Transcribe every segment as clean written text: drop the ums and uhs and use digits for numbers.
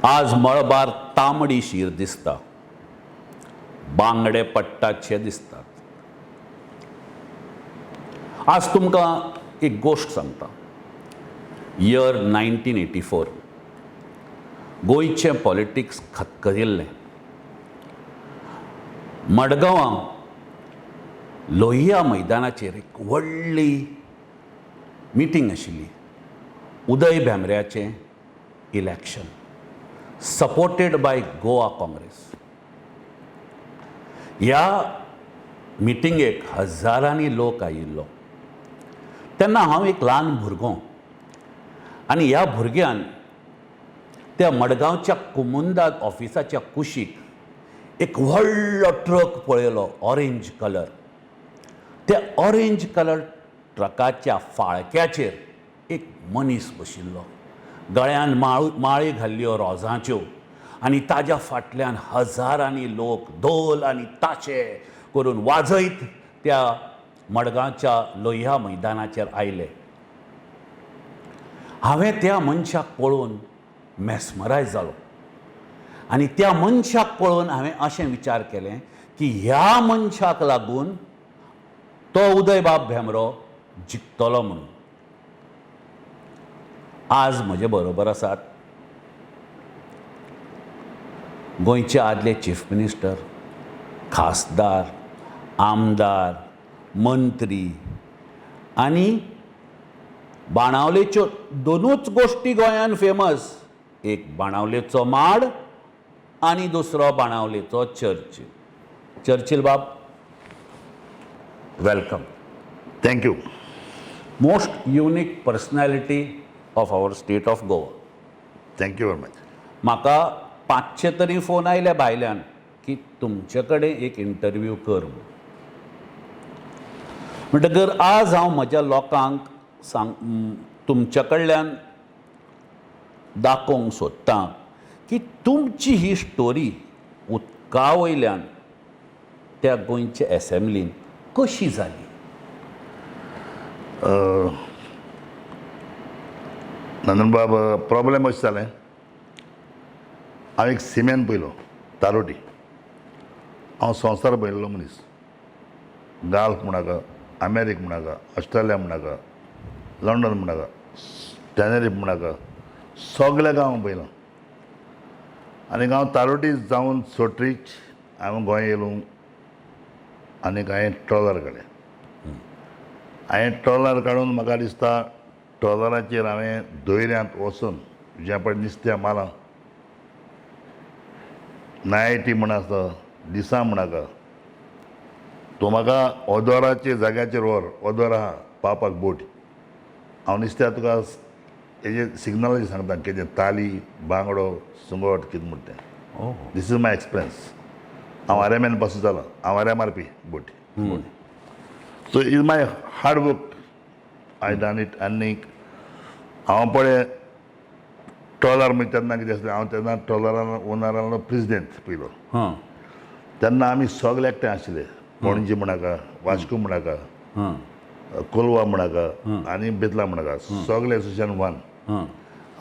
आज मळबार तांबडीशीर दिसता, बांगडे पट्टाचे दिसतात. आज तुमकां एक गोष्ट सांगता. इयर 1984 गोंयचें पॉलिटिक्स खतखतिल्लें. मडगांवां लोहिया मैदानाचेर एक व्हडली मिटींग आशिल्ली. उदय भेंब्र्याचें election supported by Goa Congress. ह्या मिटिंगेक हजारांनी लोक आयिल्लो. तेन्ना हांव एक ल्हान भुरगो आनी ह्या भुरग्यान त्या मडगांवच्या कुमुंदा ऑफिसाच्या कुशीक एक व्हडलो ट्रक पळयलो, ऑरेंज कलर. त्या ऑरेंज कलर ट्रकाच्या फाळक्याचेर एक मनीस बशिल्लो, गळ्यान माळी घाल्ल्यो रोजांच्यो, आनी ताज्या फाटल्यान हजारांनी लोक धोल आनी ताशे करून वाजयत त्या मडगांवच्या लोहिया मैदानाचेर आयले. हांवें त्या मनशाक पळोवन मॅस्मरायज जालो आनी त्या मनशाक पळोवन हांवें अशें विचार केलें की ह्या मनशाक लागून तो उदय बाब भेंब्रो जिखतलो म्हणून. आज म्हजे बरोबर आसात गोंयचे आदले चीफ मिनिस्टर, खासदार, आमदार, मंत्री आनी बाणावलेच्यो दोनूच गोश्टी गोंयांत फेमस. एक बाणावलेचो माड आनी दुसरो बाणावलेचो चर्च. चर्चिल बाब, welcome. Thank you. Most unique personality of our state of Goa. Thank you very much. म्हाका 500 तरी फोन आयले भायल्यान की तुमचे कडेन एक इंटरव्यू कर म्हणून. म्हणटकर आज हांव म्हज्या लोकांक तुमचे कडल्यान दाखोवंक सोदतां की तुमची ही स्टोरी उदका वयल्यान त्या गोंयच्या एसेंब्लीन कशी जाली. नंदन बाब, प्रॉब्लेम अशें जालें, हांव एक सिमेन पयलो तारोटी. हांव संवसार पळयल्लो मनीस. गाल्फ म्हणाका, अमेरिका म्हणाका, ऑस्ट्रेलिया म्हणाका, लंडन म्हणाका, टॅनेरीफ म्हणाका, सगळ्याक हांव पळयलां. आनी हांव तारोटी जावन सोट्रीच हांव गोंय येयलो आनीक हांवें ट्रॉलर काडलें. हांवें ट्रॉलर काडून म्हाका दिसता ट्रॉलराचेर हांवें दर्यांत वचून जें पळय नुस्त्या मारलां, नायटी म्हण आसता, दिसा म्हणाका, तूं म्हाका ओदोराचे जाग्याचेर व्हर, ओदोर आहा पावपाक बोट. हांव नुस्त्या तुका हेजे सिग्नलाचेर सांगता कितें ताली, बांगडो, सुंगट कितें म्हण तें. This is my experience. हांव आर्यामेन पासून जालो, हांव आर्या मारपी बोटी. So is my hard work. I done it. आनीक हांव पळय ट्रॉलर म्हणजे तेन्ना कितें आसलें, हांव तेन्ना ट्रॉलरान ओनरान प्रेसिडेंट पयलो. तेन्ना आमी सगळे एकठांय आशिल्ले. पणजी म्हणाका, वास्को म्हणाका, कोलवा म्हणाका आनी बेतला म्हणाका, सगळे एसोसिएशन वन.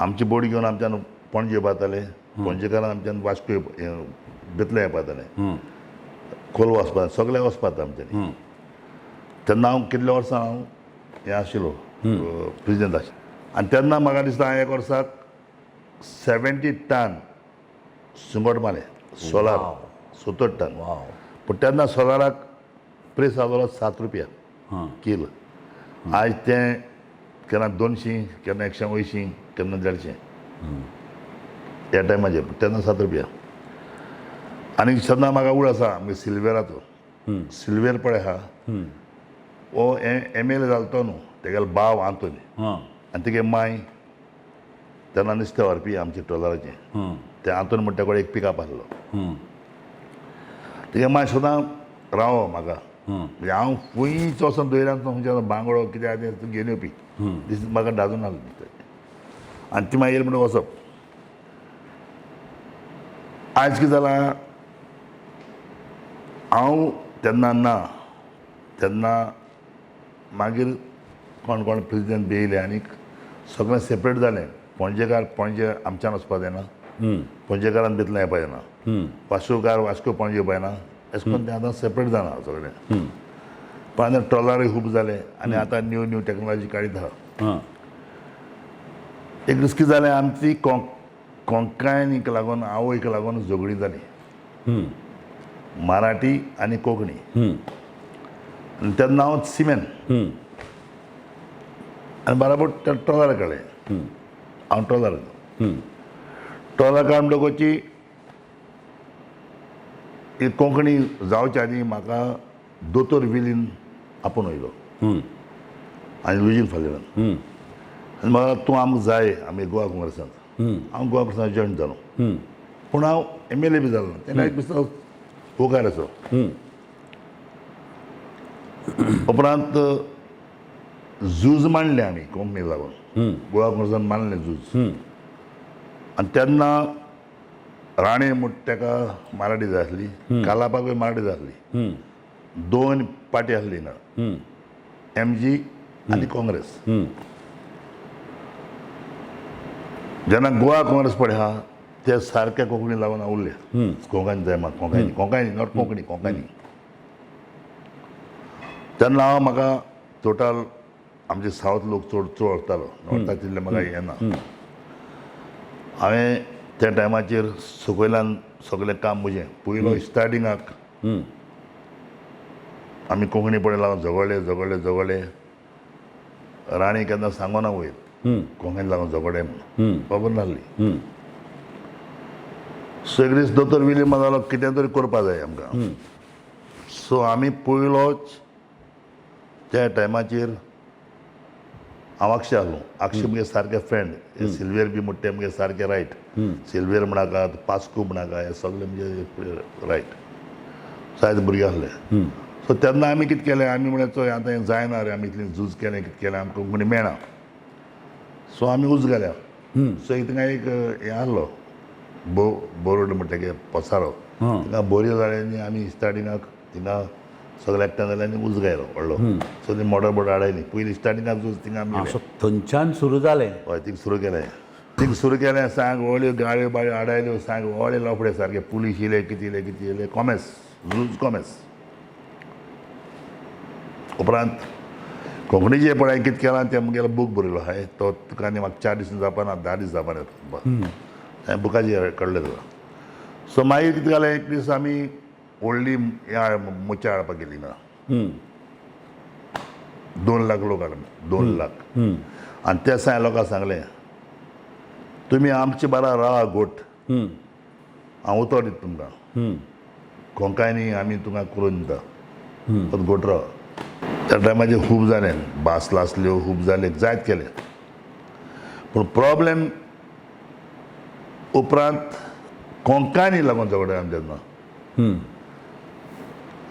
आमची बोडी घेवन आमच्यान पणजे येवपाताले, पणजेकारान आमच्यान वास्को बेतला येवपाताले, कोलवा वचपाक, सगळ्याक वचपाक आमच्यानी. तेन्ना हांव कितल्या वर्सां हांव हें आशिल्लो, प्रेसिडेंट आशिल्लो. आनी तेन्ना म्हाका दिसता हांवें एक वर्साक 70 टन सुंगट मारले. सोलार 70 टन. पूण तेन्ना सोलाराक प्रेस आसलो 7 रुपया किल. आयज तें केन्ना 200, केन्ना 180, केन्ना 150 ह्या टायमाचेर. तेन्ना 7 रुपया. आनी सद्दां म्हाका उड आसा आमगे सिल्वेराचो. सिल्वेर पळय आहा, हो MLA जालो तो न्हू, तेगेलो भाव आंतोनी आनी तेगे माय तेन्ना नुस्तें व्हरपी आमचे ट्रॉलराचें. तें आंतोनी म्हणटा कडेन एक पिकअप आसलो. तेगे माय सदां रावो म्हाका. म्हणजे हांव खूंयच वचोन दर्यांत खंयच्या बांगडो कितें आहा तें घेवन येवपी. दीस म्हाका दाजून आहलो. आनी ती मागीर येयली म्हणून वचप. आयज कितें जालां, हांव तेन्ना ना, तेन्ना मागीर कोण प्रेसिडेंट बी येयले आनीक सगळें सेपरेट जालें. पणजेकार पणजे आमच्यान वचपाक जायना, पणजेकारान तितलें हें पळयना वास्कोकार वास्को पणजे पळयना अशें करून तें आतां सेपरेट जालां सगळें पण आतां ट्रॉलरूय खूब जाले आनी आतां न्यू न्यू टॅक्नोलॉजी काडीत आहा हां एक दीस कितें जालें आमची कोंकणीक लागून आवयक लागून झगडी जाली मराठी आनी कोंकणी आनी तें नांव सिमेन आनी बराबर त्या ट्रॉलर कळ्ळें हांव ट्रॉलर काडटकोची ही कोंकणी जावच्या आदीं म्हाका दोतोर विलीन आपूण वयलो आनी लुजीन फाल्यां आनी म्हाका तूं आमकां जाय आमी गोवा काँग्रेसांत हांव गोवा काँग्रेसांत जॉयन जालो पूण हांव MLA बी जालो ना तेन्ना एक दिसा होकार आसो उपरांत झूज मांडलें आमी कोंकणीक लागून गोवा काँग्रेसान मांडलें झूज आनी तेन्ना राणे म्हणटा तेका मराठी जाय आसली कालापाकूय मराठी जाय आसली दोन पार्टी आसली ना MG आनी काँग्रेस जेन्ना गोवा काँग्रेस पळय आहा ते सारक्या कोंकणी लागून उरले कोंकणी जाय म्हाका कोंकणी कोंकणी नॉट कोंकणी कोंकणी तेन्ना हांव म्हाका टोटल आमचे सावथ लोक चड चड वचतालो नॉर्थाक तितले म्हाका येना हांवें त्या टायमाचेर सकयल्यान सगळें काम म्हजें पयलो स्टार्टिंगाक आमी कोंकणी पळय लागून झगडले राणी केन्ना सांगोना वयर कोंकणी लागून झगडे म्हणून खबर नासली सो एक दीस दोतोर विलीम जालो कितें तरी करपा जाय आमकां सो आमी पयलोच त्या टायमाचेर हांव अक्षय आहलो अक्षय मुगे सारके फ्रेंड सिल्वेर बी म्हणटा मुगे सारके रायट सिल्वेर म्हणाकात पास्को म्हणाका हे सगळे म्हणजे रायट सायज भुरगे आहले सो तेन्ना आमी कितें केलें आमी म्हळ्यार चोय आतां हें जायना रे आमी इतलें झूज केलें कितें केलें आमकां कोंकणी मेळना सो आमी उज घाल्या सो थिंगा एक हें आहलो बोरोड म्हणटा की पसारो थिंगा बोरयो जाले आनी आमी स्टार्टिंगाक थिंगा सगळे एकठांय जाले आनी उज गायलो व्हडलो सो ती मोटर बोट हाडायली पयलीं स्टार्टिंगाक झूज थिंगा आमी सो थंयच्यान सुरू जालें हय थिंग सुरू केलें सांग व्हडल्यो गाळयो बाळयो हाडायल्यो सांग व्हडले लफडे सारके पुलीस येयले कितें येयले कॉमेस झूज कॉमेस उपरांत कोंकणी जे पळय कितें केलां तें मुगेलो बूक बरयलो हाय तो तुका आनी म्हाका 4 दीस जावपाना 10 दीस जावपाना हांवें बुकाचेर कडलें तुका सो मागीर कितें जालें एक दीस आमी व्हडली मुच्या हाडपाक गेली ना 2 लाख लोक हाडले 2 लाख आनी त्या दिसा लोकांक सांगलें तुमी आमचे बारा रावा गोट हांव उतर दिता तुमकां कोंकणी आमी तुमकां करून दिता गोट राव त्या टायमाचेर खूब जालें भास लासल्यो खूब जाले जायत केलें पूण प्रॉब्लेम उपरांत कोंकणी लागून झगडले आमी तेन्ना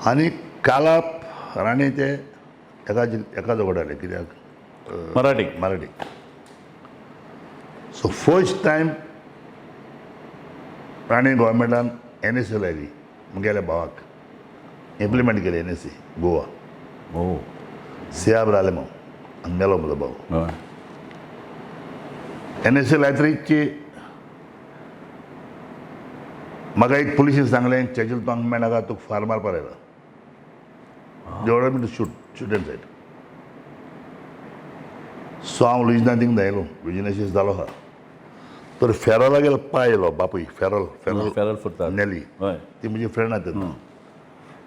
आनी कालाप राणी ते एका झगडले कित्याक मराठी सो फर्स्ट टायम राणी गोवोरमेंटान NSC लायली मुगेल्या भावाक इम्प्लिमेंट केली NSC गोवा सियाब राले हांव आनी मेलो म्हजो भाव NSC लायतरीची म्हाका एक पुलिशेन सांगलें चेजील तूं हांगा मेळनाका तुका फार मारपा लायला देवळा मी शूट एंड सायड सो हांव लुजिना थिंग धांयलो लुजिनाशी जालो आहा तर फेरोला गेलो पायलो बापूय फेरल फुटता नेली ती म्हजी फ्रेंड आहा तेन्ना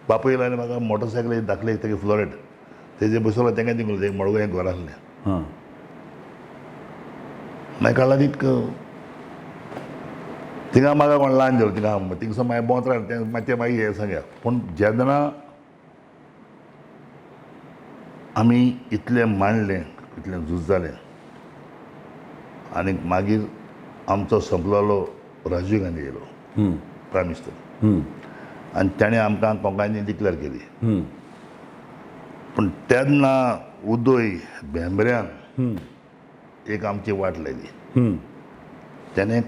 बापूय येयलो आनी म्हाका मोटरसायकल दाखले तेगे फ्लोरेट तेजेर बसलो तेंगे थिंग एक मडगो हें घर आसलें मागीर काडला न्ही थिंगा म्हाका कोण ल्हान दिलो थिंगसर मागीर बोंत रावलें तें मागीर हें सांगया पूण जेन्ना आमी इतलें मांडलें इतलें झूज जालें आनी मागीर आमचो संपलोलो राजीव गांधी येयलो प्रायम मिनिस्टर आनी ताणें आमकां कोंकणी डिक्लेअर केली पूण तेन्ना उदय भेंब्र्यान एक आमची वाट लायली त्याने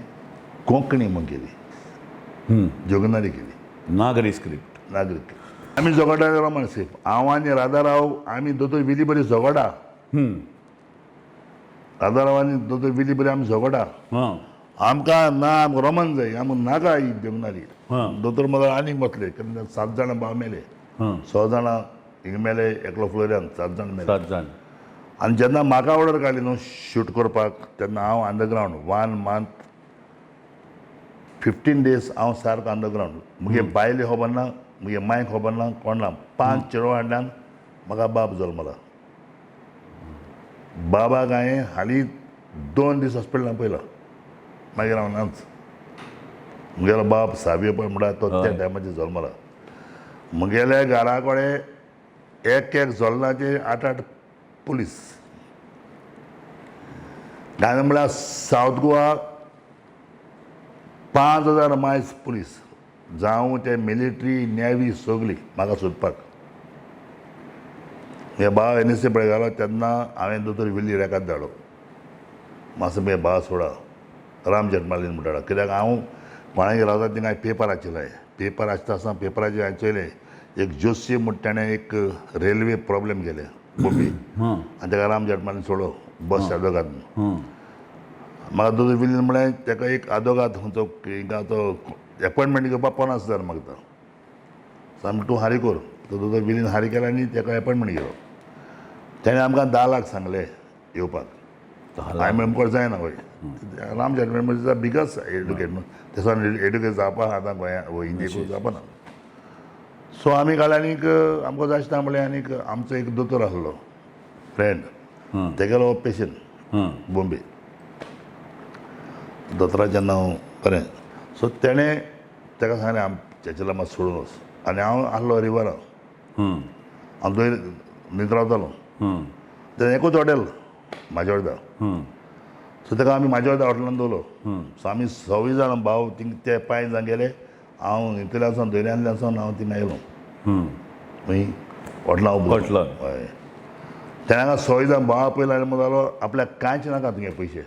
कोंकणी म्हण केली जोगनारी केली नागरी स्क्रिप्ट आमी झगडा रोमांसीप हांव आनी राधाराव आमी दोतोर विली बरी झगडा राधाराव आनी दोतोर विली बरी आमी झगडा आमकां ना आमकां रोमन जाय आमकां नाका ही देवनारी हां. दोतोर मला आनीक बसले कारण 7 जाणां भाव मेले हां. 6 जाणां हिंग मेले एकलो फ्लोरियान 7 जाण मेले 7 जाण. आनी जेन्ना म्हाका ऑर्डर काडली न्हू शूट करपाक तेन्ना हांव अंडरग्रावंड 1 मंथ 15 days हांव सारको अंडरग्रावंड मुगे बायले खबर ना मुगे मायक खबर ना कोण ना 5 चेडवांतल्यान म्हाका बाब जल्मला बाबाक हांवें हालीं 2 दीस हॉस्पिटलांत पयला मागीर हांव नाच मुगेलो बाप सावी पळय म्हणटा तो त्या टायमाचेर जल्मला मुगेल्या घरा कडेन एक जल्माचे 8 पुलीस गांधी म्हळ्यार सावथ गोवा 5000 मायज पुलीस जावं ते मिलिटरी नेवी सगळी म्हाका सोदपाक हे भाव एनएसए पळयतालो तेन्ना हांवें दोतोर विल्ली रेकाद धाडलो मातसो म्हगे भाव सोडा राम जेठमालीन म्हणटालो कित्याक हांव कोणागेर रावता थिंगा पेपर आशिल्ले पेपर आसता आसतना पेपराचेर हांवें चयलें एक जोशी म्हणटा ताणें एक रेल्वे प्रॉब्लेम केले बॉम्बे आनी ताका राम जेठमालीन सोडलो बस आदोगाद म्हाका दोतोर विलीन म्हळें ताका एक आदोगाद खंयचो हिंगा तो एपॉयंटमेंट घेवपाक 50,000 मागता सामकें तूं हारी कर तो दोतोर विलीन हारी केला आनी ताका एपॉयंटमेंट घेलो ताणें आमकां 10 लाख सांगले येवपाक हांवें म्हणून जायना वय राम जेठमल म्हणजे बिगस्ट एडुकेट न्हू तेसोन एडुकेट जावपा आतां गोंया इंडियेक जावपा ना सो आमी काल आनीक आमकां जाय आसता म्हणलें आनीक आमचो एक दोतोर आसलो फ्रेंड तेगेलो ऑपेशन बॉम्बे दोतोराचें नांव बरें सो तेणें ताका सांगलें चेचेला मातसो सोडून वच आनी हांव आसलो रिवरा हांव थंय न्हीद रावतालो तें एकूच हॉटेल म्हाज्या वांगडा सो ताका आमी म्हाज्या वांगडा हॉटेलांत दवरलो सो आमी 6 जाण भाव थिंग ते 5 जाण गेले हांव हितूंतल्यान दर्यांतल्यान हांव थिंगा येयलो खंय हॉटेलां हॉटेलांत. हय तेणे हांगा 6 जाण भावा पयलो आनी जालो आपल्याक कांयच नाका तुगे पयशे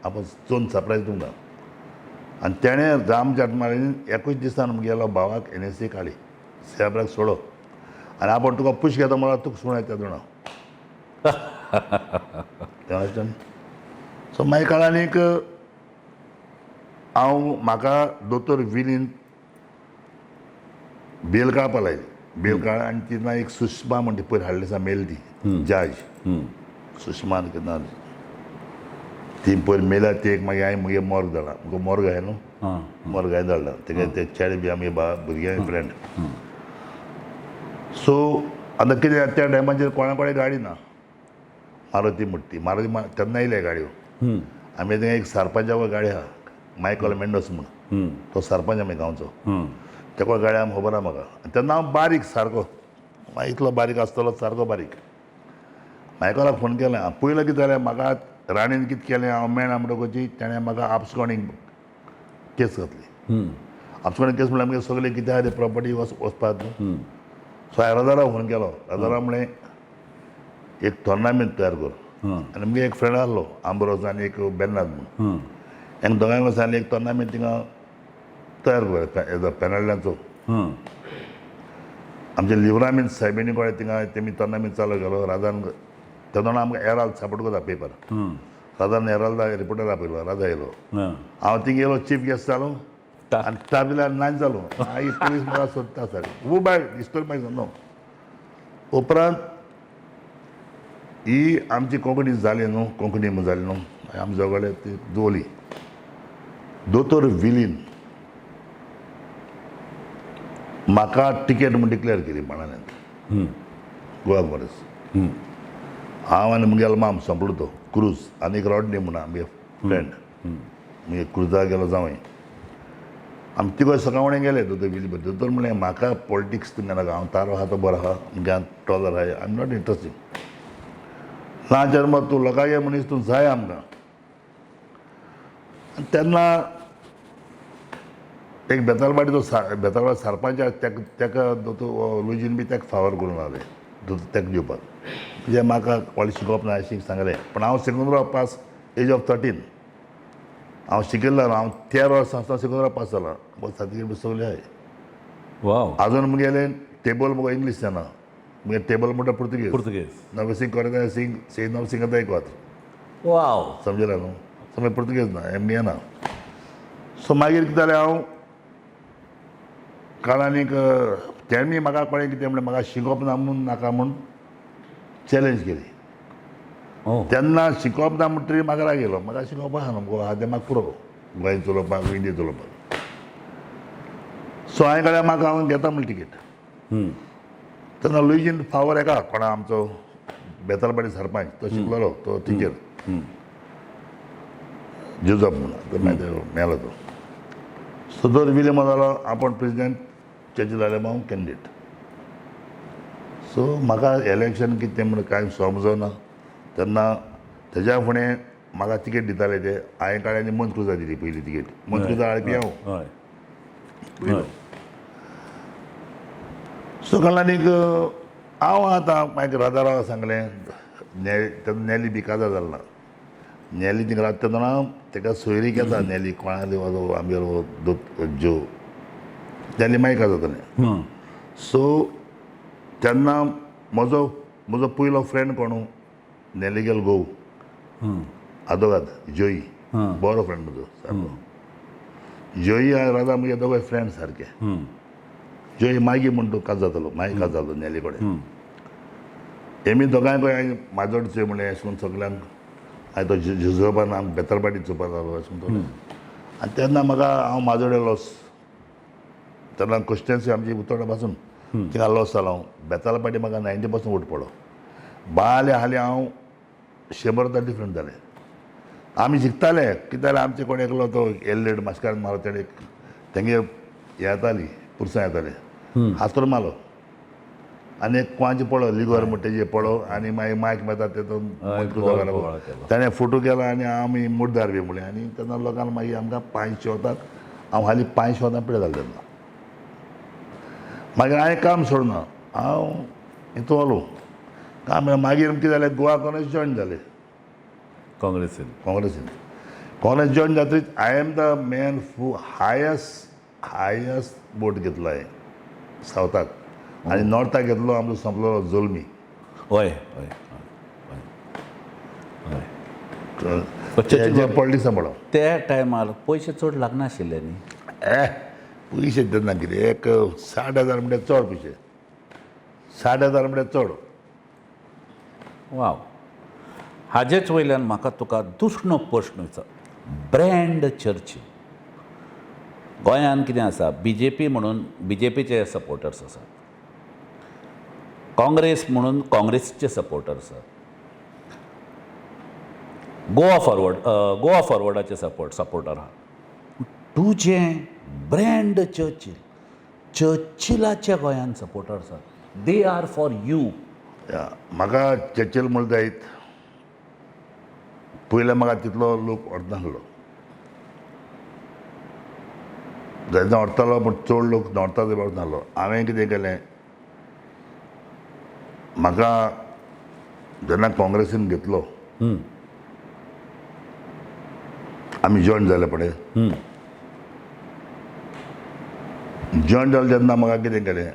आपूण चोवन सरप्रायज तुमकां आनी तेणें राम जेठमलानीन एकूच दिसान मुगेलो भावाक एनएसए काडी साहेबाक सोडो आनी आपूण तुका पुश घेता म्हळ्यार तुका सुणा येता जाणा सो मागीर काळ आनीक हांव म्हाका दोतोर विलीन बेल काडपा लायली बेल काड आनी तितून एक सुषमा म्हणटा पयर हाडली आसा मेल ती जज सुषमा कितें ती पयर मेला ती एक मागीर हांवें मुगे मोर्ग धाडला मुगो मोर्ग आहाय न्हू मोर्ग हांवें धाडला तेगे ते चेडे बी आमगे भुरग्यां फ्रेंड सो आतां कितें त्या टायमाचेर कोणा कडेन गाडी ना मारुती म्हणटी मारुती तेन्ना येयले गाडयो आमी थिंगा एक सरपंचा गाडी आहा मायकल मेंडोस म्हूण तो सरपंच आमी गांवचो तेका गाडी आमी खबर आहा म्हाका तेन्ना हांव बारीक सारको इतलो बारीक आसतलो सारको बारीक मायकलाक फोन केलें पयलो कितें जालें म्हाका राणीन कितें केलें हांव मेळना म्हणटकूच ताणें म्हाका आपस्कोणीक केस घातली आपस्कोणीक केस म्हणल्यार आमगे सगळें कितें आहा तें प्रॉपर्टी वचपाक न्हू सो हांवें रजाराक फोन केलो रजारा म्हणलें एक टोर्नामेंट तयार कर आनी मुगे एक फ्रेंड आसलो आंब्रोज आनी एक बेन्नाद म्हणून हांवें दोगांयक सांगलें एक टोर्नामेंट थिंगा तयार कर एज अ पेनल्ट्यांचो आमचे लिवरामीन सायबिणी कडेन थिंगा तेमी टोर्नामेंट चालू केलो राजान तेदोना आमकां एराल्ड सपोर्ट करता पेपर राजान एराल्डा रिपोर्टर आपयलो राजा येयलो हांव थिंग येयलो चीफ गेस्ट जालो आनी ताबिल्यार नाच जालो मागीर पुलीस म्हाका सोदता सारकी खूब बाय हिस्टोरी मागीर न्हू उपरांत ही आमची कोंकणी जाली न्हू कोंकणी म्हूण जाली न्हू आमी जगले ती दवरली दोतोर विलीन म्हाका टिकेट म्हूण डिक्लेअर केली बाणाल्यान गोवा काँग्रेस हांव आनी मुगेलो माम संपलो तो क्रूज आनी एक रॉडनी म्हणून आमगे फ्रेंड मुगे क्रुजाक गेलो जावंय आमी तिगोय सकाळी गेले दोतोर विली दोतोर म्हणलें म्हाका पॉलिटिक्स तुमगे नाका हांव तारो आहा तो बरो आहा मुगे ट्रॉलर आहाय आय एम नॉट इंट्रस्टींग ल्हान जन्म तूं लोकांगे मनीस तूं जाय आमकां तेन्ना एक बेतालबाटीचो बेतालबाट सरपंच तेका दोतोर लुजीन बी तेका फावर करून लागले दोतोर तेका दिवपाक म्हणजे म्हाका व्हडलें शिकोवप ना अशें सांगलें पण हांव सेकंद्रा पास एज ऑफ 13 हांव शिकिल्लो हांव 13 वर्सां आसतना सेकंद्रा पास जाला सर्टिफिकेट बी सगळें आहाय वाव आजून मुगेलें टेबल म्हाका इंग्लीश जाना मुगे टेबल म्हणटा पुर्तुगेज नवसिंग कोरेदा सिंग से नवसिंग येता एक वात वाव समजला न्हू समज पुर्तुगेज ना एम येना सो मागीर कितें जालें हांव काळांनीक तेणी म्हाका कळ्ळें कितें म्हणल्यार म्हाका शिकप ना म्हणून नाका म्हूण चॅलेंज केली. ओ तेन्ना शिकप ना म्हणटरी म्हाका राग येयलो. म्हाका शिकप आहा न्हू गो, आहा तें म्हाका पुरो गोंय चलोवपाक इंडिया चलोवपाक. सो हांवें कळ्ळें म्हाका हांव घेता म्हण टिकेट. तेन्ना लुईजीन फावर एका कोणा आमचो बेतालबाटी सरपंच तो शिकलेलो तो टिचर जुजप म्हणून तो मागीर मेलो तो. सो तो विलीम जालो आपूण प्रेसिडेंट चर्चील जाले हांव कॅन्डिडेट. सो म्हाका इलेक्शन कितें तें म्हणून कांय समजना. तेन्ना तेज्या फुडें म्हाका तिकेट दिताले ते हांवें काळ्ळें आनी मंत्रुजा दिली पयली तिकेट. मंत्रुजा हाडपी हांव हय पयलो. सो कळ्ळानीक हांव आतां मागीर राजारावा सांगलें तेन्ना नॅली बी काजार जालना. नॅली थिंग रावता तेन्ना ताका सोयरीक येता नॅली कोणाली वचो आमगेलो ज्यो नॅली मागीर काजार जातालें. सो तेन्ना म्हजो पयलो फ्रेंड कोण नॅली गेलो गोव आदोगाद जोई बरो फ्रेंड म्हजो सारको. जोई आनी राजा म्हगे दोगांय फ्रेंड सारके. जोई मागीर म्हण तूं काज जातालो मागीर काज जालो नॅली कडेन. हेमी दोगांय पळय हांवें माजोडचे म्हणलें अशें करून सगल्यांक हांवें तो जुजोबान आमकां बेतालबाटी चोवपाक लागलो अशें करून. आनी तेन्ना म्हाका हांव माजोड्या लॉस तेन्ना कॉन्स्टिट्युएन्सी आमची उतोर्डा पासून थिंगा लॉस जालो हांव. बेतालबाटी म्हाका 90% वोट पडलो. बाले हालीं हांव 100 डिफरंट जालें. आमी जिखताले कितें जाल्यार आमचे कोण एकलो तो एल्लेड मास्कार मारो तेणे तेंगे हे येताली पुरसां येताले हात करून मारलो आनी एक कोणाचें पळो लिगोर म्हणटा तेजें पळो आनी मागीर मायक मेता तेतून ताणें फोटो केलो आनी आमी मुड्डार बी म्हणलें. आनी तेन्ना लोकांक मागीर आमकां 500 वताक हांव हालीं 500 वतां पिड्या जालें तेन्ना. मागीर हांवें काम सोडना हांव हितू वलो काम. मागीर कितें जालें गोवा काँग्रेस जॉयन जालें काँग्रेसीन काँग्रेस जॉयन जातकीच I am the man who highest vote घेतलो हांवें सावथाक. आनी नॉर्थाक घेतलो आमचो संपलो जोल्मी. हय हय हय पॉलिटिक्स सांबाळो. त्या टायमार पयशे चड लागनाशिल्ले न्ही. पयशे तेन्ना कितें एक 60,000 म्हणल्यार चड पयशे. 60,000 म्हणल्यार चड. वाव. हाजेच वयल्यान म्हाका तुका दुसरो प्रश्न विचार. ब्रँड चर्ची गोंयांत कितें आसा BJP म्हणून BJPचे सपोर्टर्स आसात. काँग्रेस म्हणून काँग्रेसचे सपोर्टर्स आसात. गोवा फॉरवर्डाचे सपोर्टर आहा. तुजें ब्रँड चर्चिलाचे गोंयांत सपोर्टर्स आसात. They are for you. म्हाका चर्चिल म्हणटा जायत पयलें म्हाका तितलो लोक व्हरनासलो. जेन्ना व्हरतालो पूण चड लोक नॉर्थाक व्हरनासलो. हांवें कितें केलें म्हाका जेन्ना काँग्रेसीन घेतलो आमी जॉयन जाले पळय. जॉयन जाले तेन्ना म्हाका कितें केलें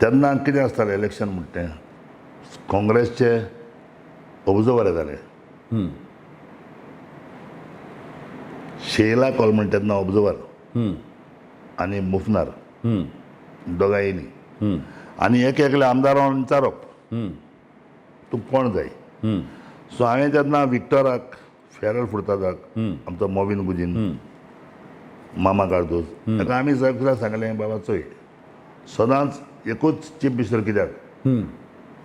तेन्ना कितें आसतालें इलेक्शन म्हणटा तें काँग्रेसचे ऑब्जर्वर येताले. शेला कॉलमन तेन्ना ऑब्जर्वर आनी मुफनार दोगांय येयलीं. आनी एक एकल्या आमदारान विचारप तूं कोण जाय. सो हांवें तेन्ना विक्टराक फेरल फुर्तादाक आमचो मोविन गुजीन मामा कार्दोज ताका आमी सगळ्यांक सांगलें बाबा चोय सदांच एकूच चीफ मिनिस्टर कित्याक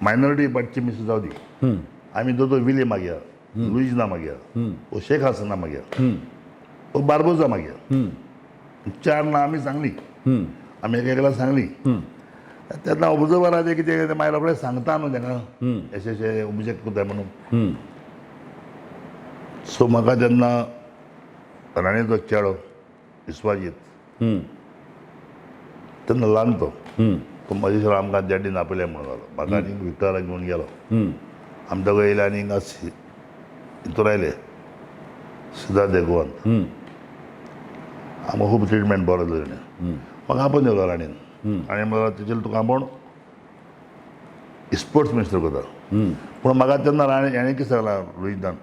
मायनॉरिटी पार्टी चीफ मिनिस्टर जावं दी. आमी दोतोर विले मागया लुईजना मागया वो शेख हासना मागया वो बार्बोजा मागया 4 नां आमी सांगलीं. आमी एक एकल्याक सांगलीं. तेन्ना ऑब्जर्वराचे कितें मागीर रोखडें सांगता न्हू तांकां अशें अशें ऑब्जेक्ट कोताय म्हणून. सो म्हाका जेन्ना राणेचो चेडो विस्वाजीत तेन्ना ल्हान तो म्हाजे शिवाय आमकां देड्डीन आपयलें म्हणून जालो. म्हाका आनी विक्टराक घेवन गेलो. आमी दोगां येयले आनी हिंगा हितून आयले सिद्धार्थ देगवान. आमकां खूब ट्रिटमेंट बरो दिलो तेणें. म्हाका आपोवन येयलो राणीन आनी म्हणलो तेजेर तुका आपूण स्पोर्ट्स मिनिस्टर करता. पूण म्हाका तेन्ना राणे हेणें कितें सांगलां रोहितान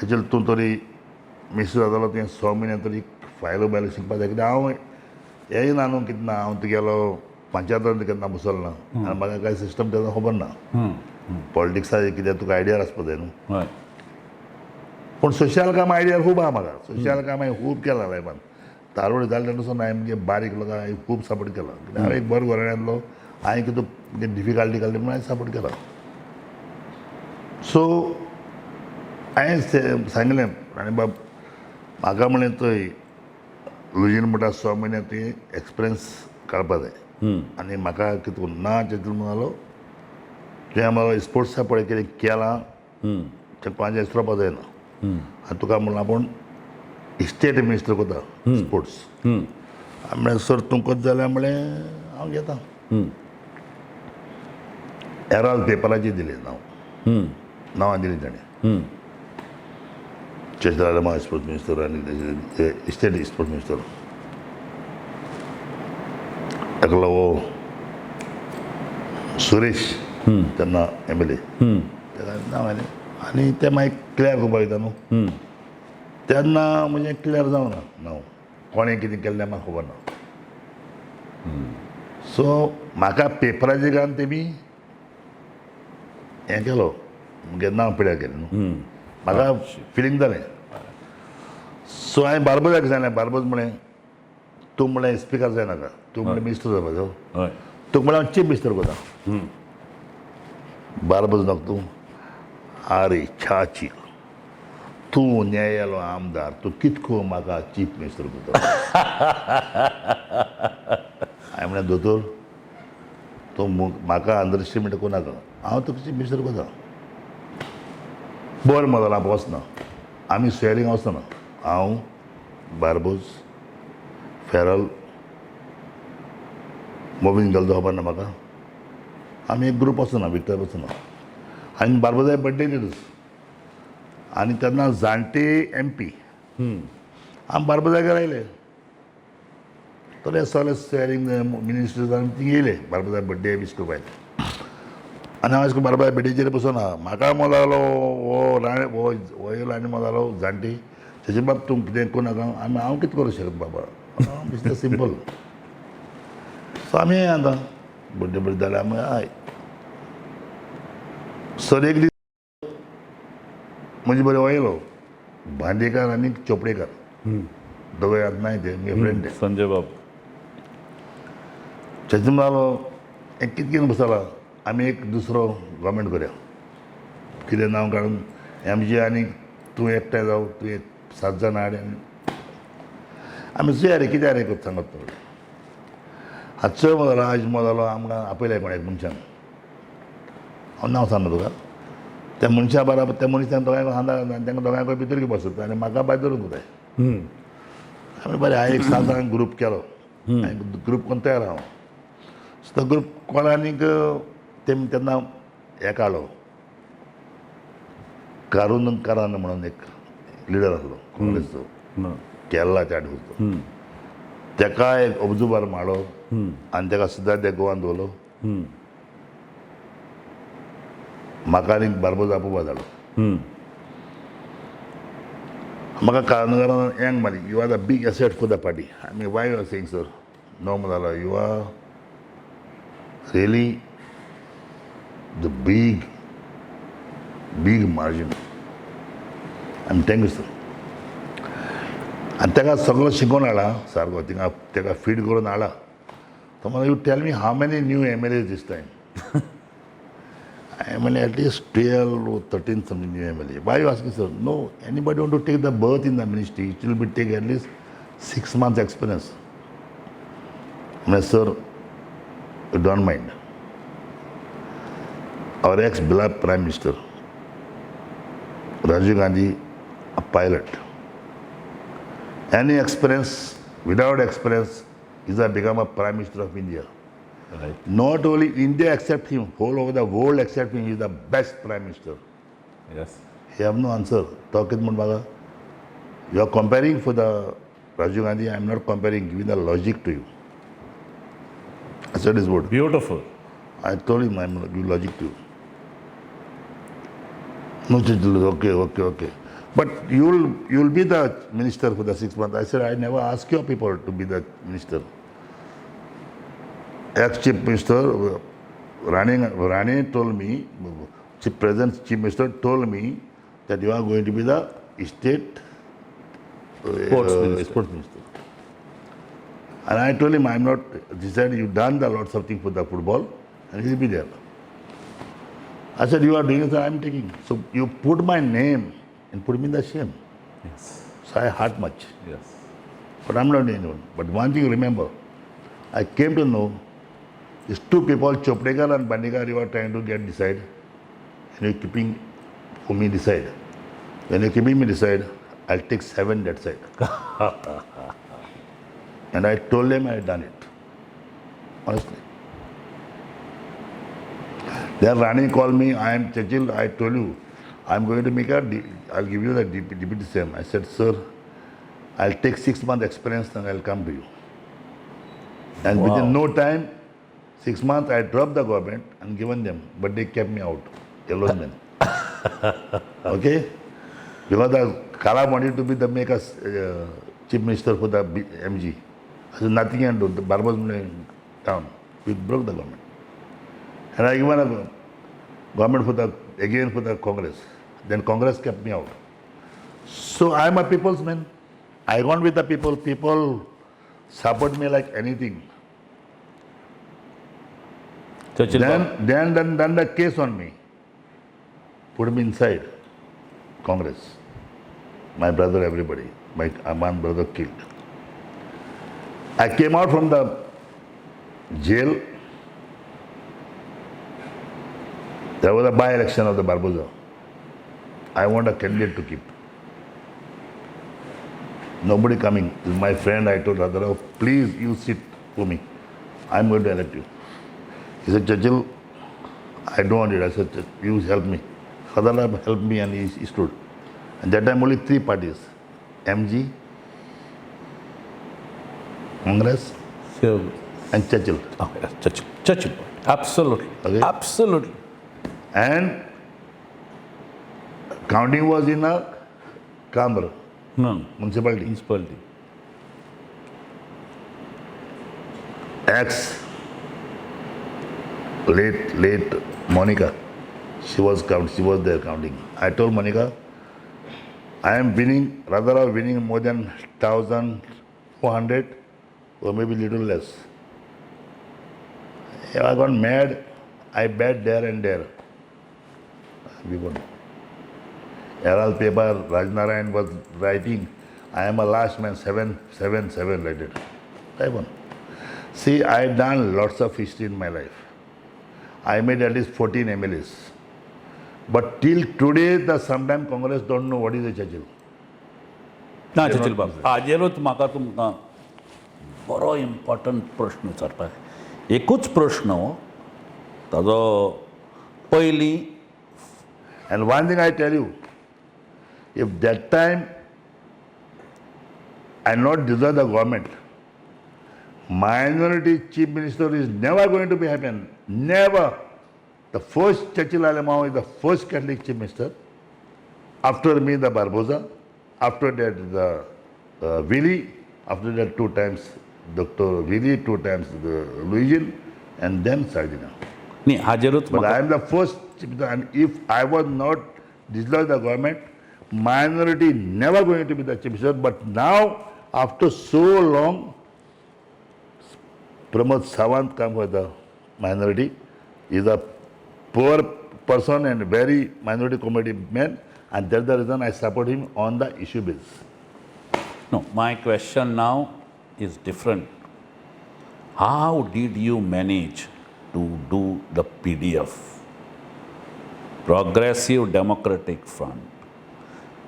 तेजेर तूं तरी मिस्टर जातालो तुवें 6 म्हयने तरी फायलो बायलो शिकपा जाय कित्याक हांव हेंय ना न्हू कितें ना हांव तुगेलो पंचायतान केन्ना बसलो ना आनी म्हाका कांय सिस्टम तेजो खबर ना पॉलिटिक्साचें कितें तुका आयडिया आसपा जाय न्हू हय पूण सोशल काम आयडिया खूब आहा म्हाका सोशल काम हांवें खूब केलां लायफान तारवडी जाले तेन्नासून हांवें म्हणजे बारीक लोकांक हांवें खूब सपोर्ट केला कित्याक हांवें एक बरो घराण्यांतलो हांवें कितें डिफिकल्टी काडली म्हणून हांवें सपोर्ट केला सो हांवें सांगलें आनी बाब म्हाका म्हणलें थंय लुजीन म्हणटा 6 म्हयने तुवें एक्सपिरियन्स काडपा जाय आनी म्हाका कितें करून ना चिंतून म्हणलो तुवें म्हाका स्पोर्ट्सा पळय कितें केलां तें कोणाचें विसरपा जायना आनी तुका म्हणलां पूण स्टेट मिनिस्टर कोता स्पोर्ट्स हांवें म्हणलें सर तूं कोत जाल्यार म्हणलें हांव घेता हेराल्ड पेपराचेर दिलें नांवां दिलीं ताणें चेस्टरामा स्पोर्ट्स मिनिस्टर आनी तेजे स्टेट स्पोर्ट्स मिनिस्टर एकलो वो सुरेश तेन्ना MLA तेका नांव आयलें आनी तें मागीर क्लियर करपाक वयता न्हू तेन्ना म्हणजे क्लियर जावना नांव कोणें कितें केल्लें म्हाका खबर ना सो म्हाका पेपराचेर घालून तेमी हें केलो म्हजें नांव पिड्यार केलें न्हू म्हाका फिलींग जालें सो हांवें बार्बोजाक सांगलें बार्बोज म्हळें तूं म्हळें स्पिकर जायनाका तूं म्हळें मिनिस्टर जावपाचो हय तुका म्हळ्यार हांव चीफ मिनिस्टर कोता बार्बोज नाका तूं आरे छाची तूं न्यायालो आमदार तूं कितको म्हाका चीफ मिनिस्टर कोता हांवें म्हळें दोतोर तूं म्हाका अंडरस्टिमेट कोनाका हांव तुका चीफ मिनिस्टर कोता बरें म्हणलो हांव वचना आमी स्वेरींग वचना हांव बार्बोज फेरल मोबीन गेलो खबर ना म्हाका आमी एक ग्रूप वचना विक्टर वचना आनी बार्बोजाय बड्डे न्यूज आनी तेन्ना जाणटे MP आमी बार्बोजागेर आयले तोले सगळे स्वेरींग मिनिस्टर्स आनी ती येयले बार्बोजाय बड्डे वीश करपाक आनी हांव अशें बार्बोजाय बड्डेचेर बसून आहा म्हाका मोजालो हो येयलो आनी मोजालो जाणटी तेजे बाब तूं कितें कोनाका आमी हांव कितें करूं शकता बाबा बेश्टें सिंपल सो आमी आतां बड्डे बड्डे जाले आमी हय सर एक दीस म्हणजे बरें वयलो भांडेकार आनी चोपडेकार दोगांय आतां नाय ते म्हगे फ्रेंड ते संजय बाब तेजे जालो एक कितकेन बसला आमी एक दुसरो गव्हर्मेंट करया कितें नांव काडून MG आनी तूं एकठांय जावं तूं एक 7 जाण हाड आमी चुया रे कित्याक रे कोत सांगत चड मोजालो आज मोजालो आमकां आपयलें कोण एक मनशान हांव नांव सांगना तुका त्या मनशा बराबर त्या मनशान दोगांयक हांगा तांकां दोगांयक भितर घेवपा सोदता आनी म्हाका भायर धरून कोताय आमी बरें हांवें एक 7 जाणांक ग्रूप केलो ग्रूप कोन्न तयार हांव सो तो ग्रूप कोणानीक तेमी तेन्ना हें काडलो कारान म्हणून एक लिडर आसलो काँग्रेसचो केरला त्या वचतो तेका एक ऑब्जर्वर मारलो आनी तेका सिद्धार्थ गोवान दवरलो म्हाका आनीक बार्बोज आपोवपा धाडलो म्हाका कारान हेंग मारी you are the big asset for the party आमी why you are saying sir no म्हणलो you are really the big margin आमी थँक्यू सर आनी तेका सगळो शिकोवन हाडला सारको थिंगा तेका फीड करून हाडला तो म्हणलो you tell me how many new MLAs this time हांवें म्हणलें at least 12 or 13 something new MLA why you asking sir no anybody want to take the berth in the ministry it will be take at least 6 months experience म्हणलें sir you don't mind our ex-beloved Prime Minister, Rajiv Gandhi, a pilot. Any experience, without experience, is become a Prime Minister of India. Right. Not only India accept him, whole over the world accept him, he is the best Prime Minister. Yes. He have no answer. Talk it, Munbaga. You are comparing for the Rajiv Gandhi, I am not comparing, giving the logic to you. I said his word. Beautiful. I told him I am giving logic to you. No, okay. But you'll be the minister for the 6 months. I said, I never asked your people to be the minister. Ex-chief minister, Rani told me, present chief minister told me that you are going to be the state sports minister. And I told him, I'm not. He said, you've done the lots of things for the football, and he'll be there. I said, you are doing it, I'm taking. So you put my name and put me in the shame. Yes. So I hurt much. Yes. But I'm not anyone. But one thing remember, I came to know these two people, Choprekar and Bandekar, you are trying to get decide. And you're keeping for me decide. When you're keeping me decide, I'll take 7 that side. And I told them I had done it. Honestly. Then Rani called me, I am Chachil, I told you, I'm going to make I'll give you the deputy CM. I said, sir, I'll take 6 months experience and I'll come to you. And Wow. within no time, 6 months, I dropped the government and given them, but they kept me out, alone man. Okay? Because the Kala wanted to be the make us chief minister for the MG. I said, nothing can do. The Barbers down. We broke the government. And I given a government for the Congress. Then Congress kept me out. So I am a people's man. I gone with the people. People support me like anything. Churchill Then done the case on me. Put me inside Congress. My brother, everybody. My one brother killed. I came out from the jail. There was a by-election of the Barbosa. I want a candidate to keep. Nobody coming. This is my friend. I told Radharao, please you sit for me. I'm going to elect you. He said, Chachil, I don't want it. I said, you help me. Radharao helped me and he stood. And that time only 3 parties. MG, Congress, and Chachil. Oh, yes. Churchill. Churchill. Absolutely. Okay. Absolutely. And counting was in a Kambra, No. municipality. Municipality. Late Monica, she was there counting. I told Monica, I am winning, Radharao winning more than 1,400 or maybe little less. I got mad. I bet there and there. We won. Herald paper, Rajnarayan was writing, I am a last man, 777 like that. I won. See, I have done lots of history in my life. I made at least 14 MLAs. But till today, the sometime Congress don't know what is a Chachil. ना Churchill बाब हाजेरूच म्हाका तुमकां बरो important प्रश्न विचारपाक एकूच प्रश्न ताजो पयलीं And one thing I tell you, if that time I not dissolve the government, minority chief minister is never going to be happen. Never. The first Chachil Alamao is the first Catholic chief minister. After me, the Barbosa. After that, the Willie. After that, 2 times Dr. Willie, 2 times the Luigin, and then Sardina. न्ही हाजेरूच But म्हाका I am the first chief minister, and if I was not dissolve the government, minority never going to be the chief minister. But now, after so long, Pramod Sawant come for the minority. He is a poor person and very minority community man, and that's the reason I support him on the issue basis. No, my question now is different. How did you manage to do the PDF? Progressive Democratic Front.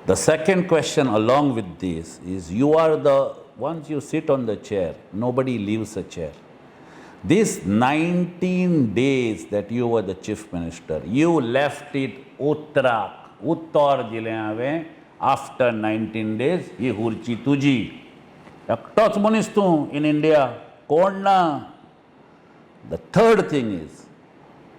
The second question along with this is you are the, once you sit on the chair, nobody leaves a chair. These 19 days that you were the chief minister, you left it उत्तर दिलें हांवें after 19 days ही खुर्ची तुजी एकटोच मनीस तूं in India कोण ना. The third thing is,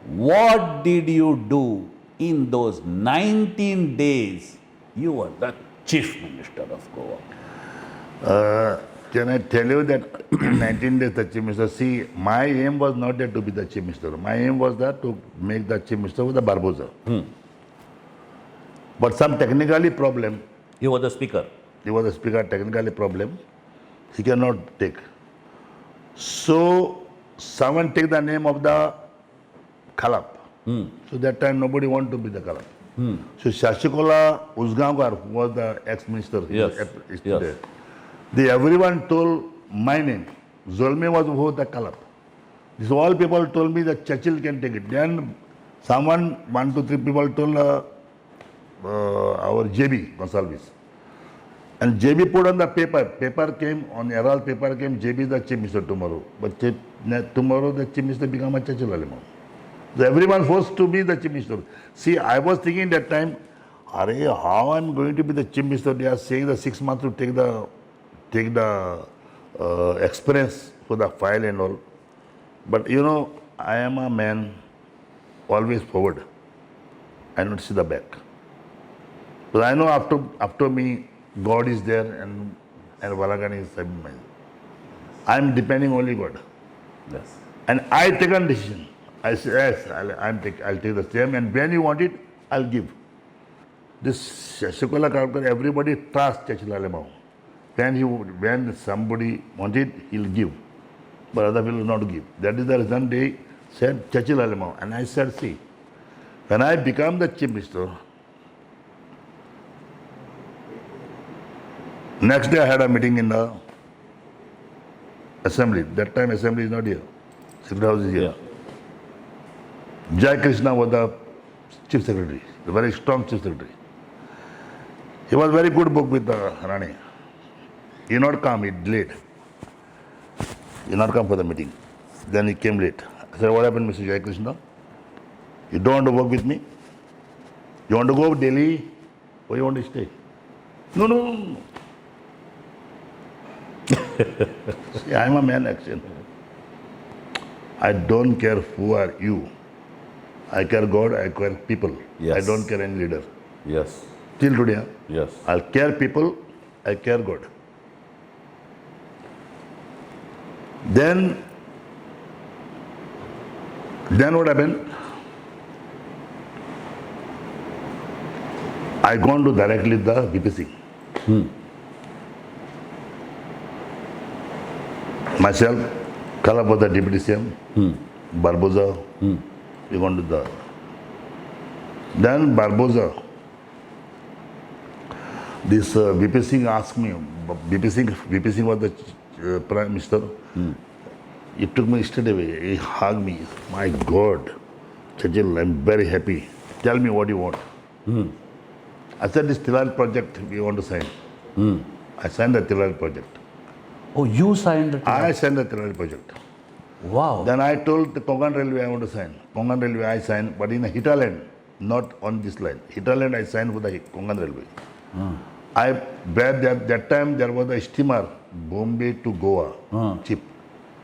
what did you do in those 19 days You were the chief minister of Goa. Can I tell you that in 19 days the chief minister, see, my aim was not that to be the chief minister. My aim was that to make the chief minister with the Barbosa. But some technically problem, You were the speaker. he was the speaker, technically problem, he cannot take. So someone take the name of the Khalap. So that time nobody want to be the Khalap. So Shashikola Uzgaonkar, who was the ex-minister, he Yes, is yes. today. Everyone told my name. Zolme was who the Khalap. This all people told me that Churchill can take it. Then someone, 1, 2, 3 people told our JB Gonsalves. And JB put on the paper. Paper came, on Herald paper came, JB is the chief minister tomorrow. But tomorrow the chief minister become a Churchill Alimam. So everyone forced to be the chief minister. See, I was thinking that time, how I'm going to be the chief minister? They are saying the 6 months to take the experience for the file and all. But you know, I am a man always forward. I don't see the back. But I know after me, God is there and Valagan is me. I'm depending only God. Yes. And I take a decision. I say, yes, I'll take the same, and when you want it, I'll give. This Shashikola Karkar, everybody trusts Churchill Alimau. When somebody wants it, he'll give. But other people will not give. That is the reason they said Churchill Alimau. And I said, see, when I become the chief minister, next day I had a meeting in the assembly. That time assembly is not here. Secret House is here. Yeah. Jai Krishna was the chief secretary, the very strong chief secretary. He was very good book with the Rani. He not come, he delayed. He not come for the meeting. Then he came late. I said, what happened, Mr. Jai Krishna? You don't want to work with me? You want to go to Delhi or you want to stay? No. See, I am a man action. I don't care who are you. I care God, I care people. Yes. I don't care any leader. Yes. Till today, huh? Yes. I'll care people, I care God. Then what happened? I gone to directly the VP Singh. Myself, Khalap was the deputy CM, Barbosa, we gone to the. Then Barbosa, this VP Singh asked me, VP Singh was the Prime Minister. He took me straight away, he hugged me. My God, Churchill, I'm very happy. Tell me what you want. I said, this Tilal project we want to sign. I signed the Tilal project. Oh, you signed it? I signed the Tilal project. Wow. Then I told the Konkan Railway I want to sign. Konkan Railway I signed, but in the Hitaland, not on this line. Hitaland I signed for the Konkan Railway. I read that time there was a steamer, Bombay to Goa, cheap.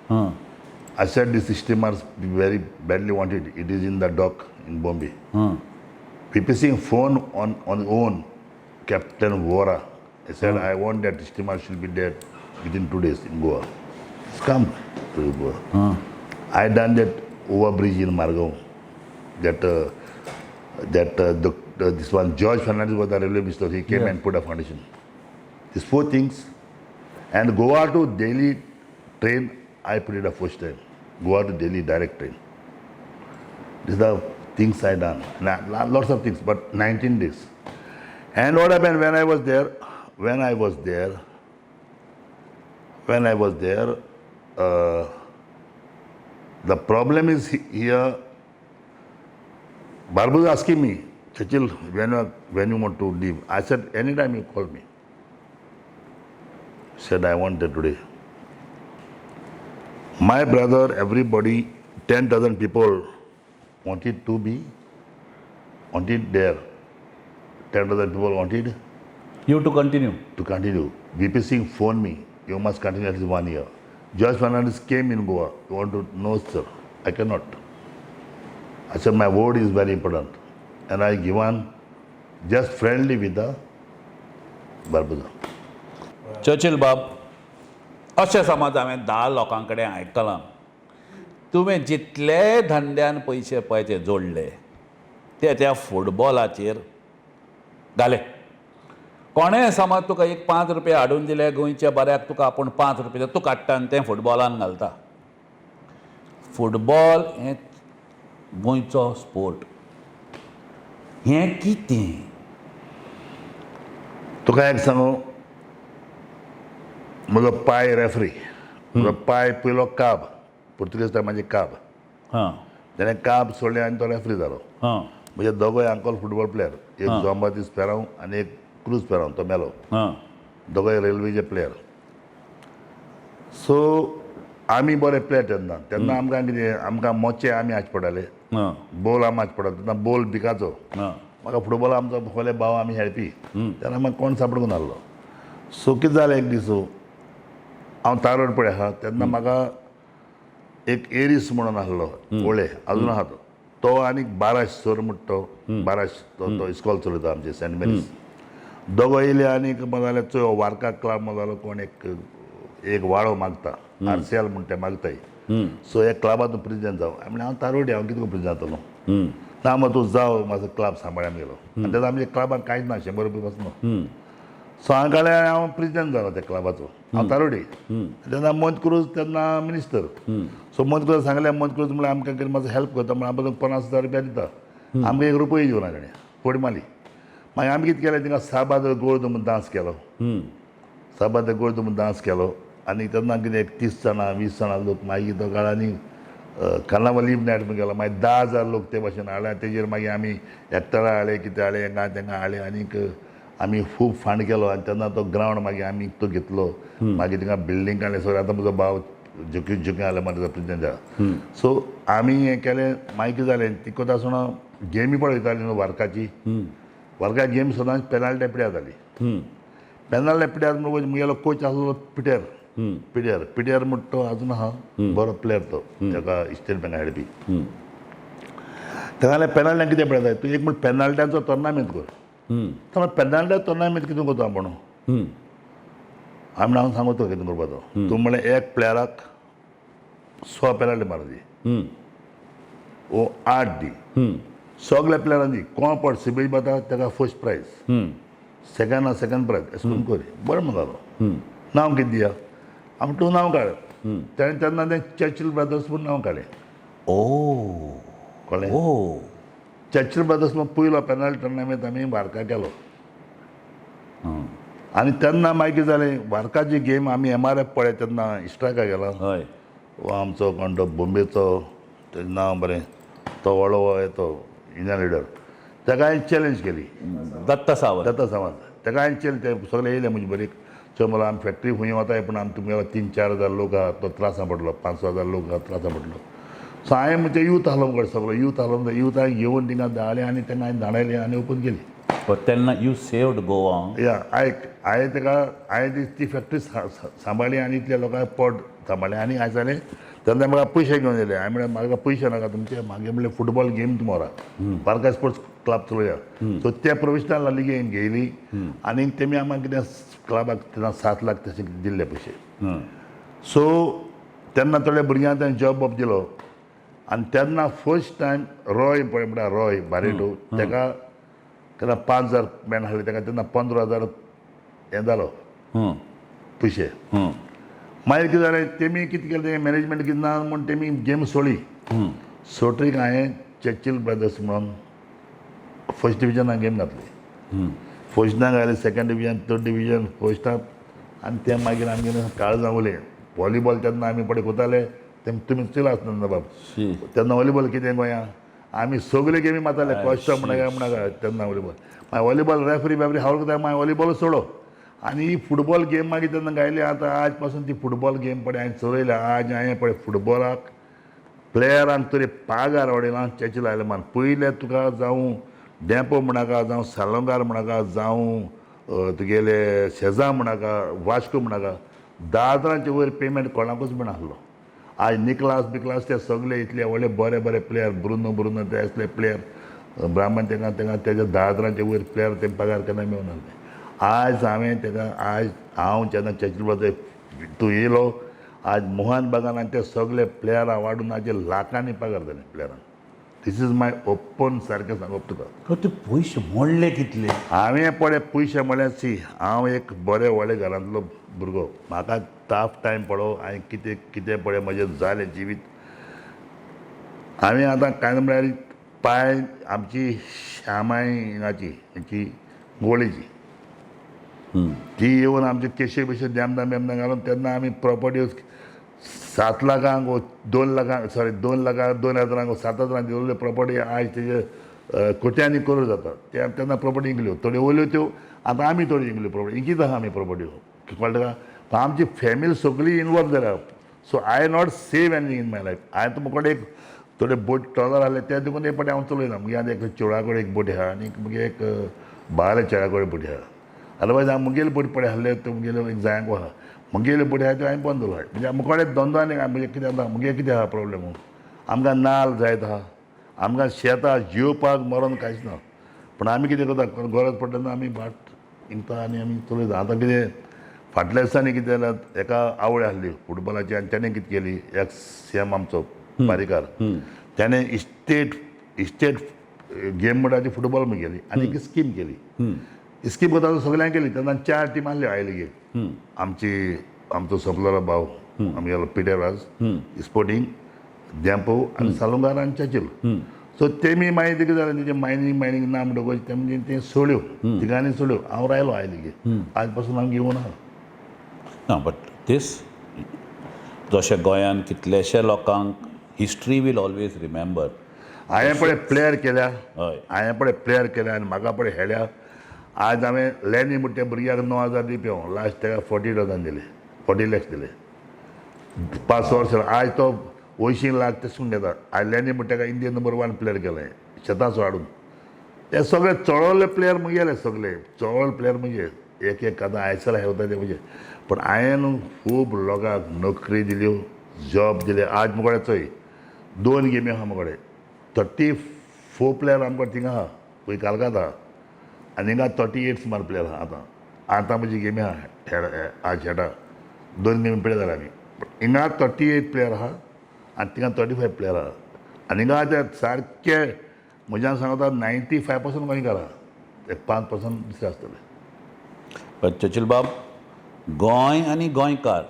I said this steamer very badly wanted. It is in the dock in Bombay. VP Singh phone on own Captain Vora. I said I want that steamer should be there within 2 days in Goa. It's come to Goa. I done that overbridge in Margao. This one George Fernandez was the railway minister. He came and put a foundation. These 4 things, and Goa to Delhi train. I put it the first time. Goa to Delhi direct train. These are the things I done. Lots of things, but 19 days. And what happened when I was there? The problem is here. Barbu is asking me, Churchill, when you want to leave? I said, anytime you call me. He said, I want that today. My brother, everybody, 10,000 people wanted there. 10,000 people wanted You to continue? to continue. VP Singh phoned me, you must continue at least 1 year. George Fernandez came in Goa. You want to know, sir? I cannot. I said, my word is very important. And I given just friendly with the बरोबर Churchill बाब, अशें समज हांवें 10 लोकां कडेन आयकलां, तुवें जितले धंद्यान पयशे पळय ते जोडले ते त्या फुटबॉलाचेर घाले. कोणेय समज तुका एक 5 रुपया हाडून दिले गोंयच्या बऱ्याक, तुका आपूण 5 रुपया तूं काडटा आनी तें फुटबॉलान घालता. फुटबॉल हें गोंयचो स्पोर्ट. हें कितें? तुका एक सांगू, म्हजो पाय रेफ्री, म्हजो पाय पयलो काब, पुर्तुगेज टायमाची काब. हां तेणें काब सोडलें आनी तो रेफ्री जालो. हां म्हजे दोगूय आंकल फुटबॉल प्लेयर, एक जोंबातीस पेरांव आनी एक क्रूज पेरांव, तो मेलो. हां दोगूय रेल्वेचे प्लेयर. सो आमी बरे प्लेयर तेन्ना तेन्ना आमकां कितें, आमकां मोचे आमी हाडचे पडटाले, हां बॉल आमी हाडचे पडटाले. तेन्ना बॉल बिकाचो. हां म्हाका फुटबॉल आमचो खोले भाव आमी खेळपी, तेन्ना म्हाका कोण सांपडूंक नासलो. सो कितें जालें एक दीस, हांव तारोड पळय आहा तेन्ना म्हाका एक एरीस म्हणून आसलो ओळे, अजून आहा तो. तो आनी बाराश सर म्हणटा तो, बाराश तो इस्कॉल चलयता आमचे सेंट मेरीज. दोगो येयले आनी जाल्यार चोय वार्का क्लब जालो, कोण एक वाळो मागता, आरसीएल म्हणटा ते मागताय. सो हे क्लबातून प्रेजिडेंट जावं. हांवें हांव तारोडी, हांव कितें प्रेजिडेंट जातलो. ना मग तूं जाव, म्हाजो क्लब सांबाळ्यान गेलो. आनी तेन्ना आमच्या क्लबान कांयच ना, 100 रुपया पासून. सो हांव प्रेजिडेंट जालो त्या क्लबाचो, हांव तारोडी. तेन्ना मंच क्रूज तेन्ना मिनिस्टर. सो मंच क्रूज सांगलें, मंच क्रूज म्हळ्यार आमकां कितें मातसो हेल्प करता म्हळ्यार आमकां 50,000 रुपया दिता. आमकां 1 रुपया दिवना ताणें, फोड मारली. मागीर आमी कितें केलें, तिंगा साबाद गोळ म्हणून डान्स केलो. साबाद गोळ म्हणून डान्स केलो. आनी तेन्ना कितें 30 जाणां 20 जाणां लोक मागीर तो काळांनी कार्नावाल नायट म्हणून गेलो. मागीर 10,000 लोक ते भाशेन हाडले. तेजेर मागीर आमी एकठारां हाडले, कितें हाडलें, हेंगा तेंगा हाडलें. आनीक आमी खूब फांड केलो. आनी तेन्ना तो ग्रावंड मागीर आमी तो घेतलो. मागीर थिंगा बिल्डींग काडलें. सो आतां म्हजो भाव झुकी आसलो म्हाजो प्रेजिडेंट जाला. सो आमी हें केलें. मागीर कितें जालें, ती कोता आसतना गेमी पळयताली न्हू वार्काची. वार्का गेम सदांच पेनाल्टी पिड्यार जाली. पेनाल्टी पिड्यार म्हणून म्हगेलो कोच आसलो पिटेर. पिटेर म्हणटा तो अजून आहा, बरो प्लेयर तो, ताका स्टेट बँका खेळपी. ताका जाल्यार पेनाल्टी कितें पळयता, तूं एक म्हणून पेनाल्ट्यांचो टोर्नामेंट कर. तर पेनाल्टी टोर्नामेंट कितें करता म्हणून हांव सांगू तुका कितें करपाचो. तूं म्हणलें एक प्लेयराक 100 पेनाल्टी मार दी, वो 8 दी. सगल्या प्लेयरांक दी. कोण पड सिबील बाता ताका फर्स्ट प्रायज, सेकंड प्रायज, अशें करून कर. बरें म्हणटालो. नांव कितें दिया. हांव तूं नांव काड. ताणें तेन्ना तें चर्चिल ब्रदर्स म्हणून नांव काडलें. कळ्ळें. चर्चिल ब्रदर्स म्हणून पयलो पेनाल्टी टोर्नामेंट आमी वार्का केलो. आनी तेन्ना मागीर कितें जालें, वार्काची गेम आमी MRF पळय तेन्ना स्ट्रायका गेला. वो आमचो कोण तो बॉम्बेचो, तेजें नांव बरें, तो व्हडलो येतो इंडियन लिडर. ताका हांवें चॅलेंज केली. दत्ता सावंत. ताका हांवें चॅलेंज, ते सगळे येयले म्हजे बरेक. सो मला आमी फॅक्टरी खंय वताय, पूण आमी तुमगे 3-4 लोक आहा, तो त्रासान पडलो. 5,000 लोक आहा, त्रासान पडलो. सो हांवें म्हणजे यूथ आहलो मुगो सगळो. यूथ हांवें घेवन थिंगा धाडलें आनी तेन्ना हांवें धाडयलें आनी ओपन केली. But तेन्ना यू सेव्ड गोवा. हांवें ती फॅक्टरी सांबाळली आनी इतल्या लोकांक पोट सांबाळलें. आनी हांवें जालें तेन्ना म्हाका पयशे घेवन येयले. हांवें म्हळ्यार म्हाका पयशे नाका तुमचे, म्हागे म्हणलें फुटबॉल गेम तुमोरा बारका स्पोर्ट्स क्लब चलोया. सो ते प्रोफेशनल लिगेन घेयली. आनी तेमी आमकां कितें क्लबाक तेन्ना 7 लाख तशें दिल्ले पयशे. सो तेन्ना थोड्या भुरग्यांक तेणें जॉब बॉब दिलो. आनी तेन्ना फर्स्ट टायम रॉय पळय म्हणल्यार रॉय बारेटो, ताका तेन्ना 5,000 मॅन हाडले. ताका तेन्ना 15,000 हें जालो पयशे. मागीर कितें जालें, तेमी कितें केलें, तें मॅनेजमेंट कितें ना म्हूण तेमी गेम सोडली. सोडटकीर हांवें चर्चिल ब्रदर्स म्हणून फर्स्ट डिविजनाक गेम घातली. फर्स्टाक घातली, सेकंड डिविजन, थर्ड डिविजन, फर्स्टाक. आनी ते मागीर आमगेलें काळजां उरलें. वॉलीबॉल तेन्ना आमी पळय कोताले, तुमी स्टील आसतना बाब. तेन्ना वॉलीबॉल कितें गोंयां आमी सगल्यो गेमी मारताले. कॉस्टा म्हणा तेन्ना वॉलीबॉल. मागीर वॉलीबॉल रेफ्री हावल करता, मागीर वॉलीबॉल सोडो. आनी ही फुटबॉल गेम मागीर तेन्ना गायली. आतां आज पासून ती फुटबॉल गेम पळय हांवें चलयल्या. आज हांवें पळय फुटबॉलाक प्लेयरांक तरी पागार वाडयला चर्चिल आयले मान. पयले तुका जावं डेपो म्हणाका, जावं सालंगार म्हणाका, जावं तुगेले शेजां म्हणाका, वास्को म्हणाका, 10,000चे वयर पेमेंट कोणाकूच मेळनासलो. आज निकलास ते सगळे इतले व्हडले बरे प्लेयर, ब्रुनो ते असले प्लेयर, ब्राह्मण तेंगा तेजे 10,000चे वयर प्लेयर ते पगार केन्ना मेळनासले. आज हांवें ताका आज हांव जेन्ना चर्चिल तूं येयलो आज मोहन बागान आनी ते सगळे प्लेयरां वाडून आज लाखांनी पगार जाले प्लेयरांक. दीस इज माय ओपन सारकें सांगप तुका. ते पयशे मोडले कितले? हांवें पळय पयशे म्हळ्यार सी हांव एक बरे व्हडले घरांतलो भुरगो. म्हाका टाफ टायम पळो हांवें कितें कितें पळय म्हजें जालें जिवीत. हांवें आतां कांय म्हळ्यार पांय आमची श्यामाय हिंगाची हेची गोळेची ती येवन आमचे केशे बिशे देमदां बेमदां घालून तेन्ना आमी प्रॉपर्टी 7 लाखांक 2 लाखांक 2 लाखांक 2,000 7,000 दिल्ले प्रॉपर्टी आज तेजे कोट्यांनी करोड जाता. ते तेन्ना प्रॉपर्टी इंकल्यो थोड्यो वल्यो त्यो आतां आमी थोड्यो इंकल्यो प्रॉपर्टी इंकीत आहा आमी प्रॉपर्टी कळटा का. पण आमची फॅमिली सगळी इनवॉल्व जाल्या. So I not save anything in my life. हांवें तुमकडे एक थोडे बोट ट्रॉलर आहले ते देखून एक पाटी हांव चलयना. मुगे आतां एक चेडवा कडेन एक बोटी आहा आनी मुगे एक बायल्या चेड्या कडेन बोटी आहा. अदरवायज हांव मुगेले बोटी पळय आहले त्यो मुगेले एक जायांक आहा मुगेले बोटी आहा त्यो हांवें बंद दवरला. म्हणजे मुखाडे धंदो आनी म्हणजे कितें जाता मुगे कितें आहा प्रॉब्लेम आमकां नाल्ल जायत आहा आमकां शेतां जेवपाक मरण कांयच ना. पूण आमी कितें करता गरज पडटा तेन्ना आमी भाट इंकता आनी आमी चलयता. आतां कितें फाटल्या दिसांनी कितें जाल्यार एका आवय आहली फुटबॉलाची आनी तेणें कितें केली एक सीएम आमचो पारीकार त्याने इस्टेट गेम म्हणटा फुटबॉल म्हण केली आनी एक स्कीम केली. स्कीम करता सगळ्यांक केली. तेन्ना 4 टीम आहल्यो आयले गेम आमचो सपलोरा भाव आमगेलो पिटर राज स्पोर्टींग देंपो आनी सालुंगार आनी चर्चिल. सो तेमी मागीर कितें जालें तेजें मायनींग ना म्हणटकूच ते म्हणजे ते सोड्यो तिगांनी सोड्यो हांव रायलो आयले गेम आज पासून हांव घेवन आहा. ना बट दीस जशें गोंयान कितलेशे लोकांक हिस्ट्री वील ऑलवेज रिमेंबर. हांवें पळय प्लेयर केल्या हय हांवें पळय प्लेयर केल्या आनी म्हाका पळय हेड्या. आज हांवें लॅनी म्हणटा त्या भुरग्याक 9,000 दिवपी हांव लास्ट ताका 40,000 दिले 40 lakhs दिले 5 वर्सां. आज तो 80 लाख तेसून घेता. आज लॅनी म्हणटा ताका इंडियन नंबर 1 प्लेयर केलें शेतांच वाडून. हे सगळे चळवले प्लेयर म्हगेले सगळे चळवळ प्लेयर म्हणजे एक आतां आयएसएल खेळटा ते म्हणजे. पण हांवें खूब लोकांक नोकरी दिल्यो जॉब दिले. आज मुगोडे चोय 2 गेमी आहा मुगोडे 34 प्लेयर आमकां थिंगा आहा पळय कालकाता आनी हिंगा 38 सुमार प्लेयर आहा. आतां म्हजी गेमी आहा आज खेळटा 2 गेमी पळय जाल्यार आमी. हिंगा 38 प्लेयर आहा आनी थिंगा 35 प्लेयर आहा. आनी हिंगा ते सारके म्हज्यान सांगता 95% गोंयकार आहा. एक 5% दुसरे आसतले. बट चर्चिल बाब गोंय आनी गोंयकार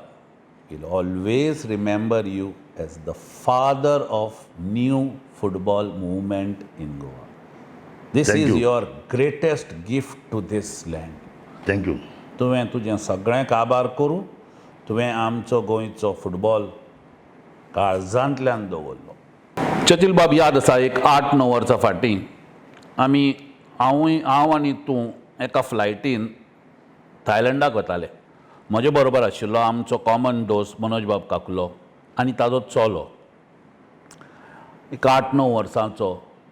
will always remember you as the father of new football movement in Goa. This Thank is you. your greatest gift to this land. Thank you. तुवें तुजें सगळें काबार करूं तुवें आमचो गोंयचो फुटबॉल काळजांतल्यान दवरलो. चर्चिल बाब याद आसा एक 8-9 वर्सां फाटीं आमी हांव आनी तूं एका फ्लायटीन थायलंडाक वताले. म्हजे बरोबर आशिल्लो आमचो कॉमन दोस्त मनोज बाब काकुलो आनी ताजो चलो एक 8-9 वर्सांचो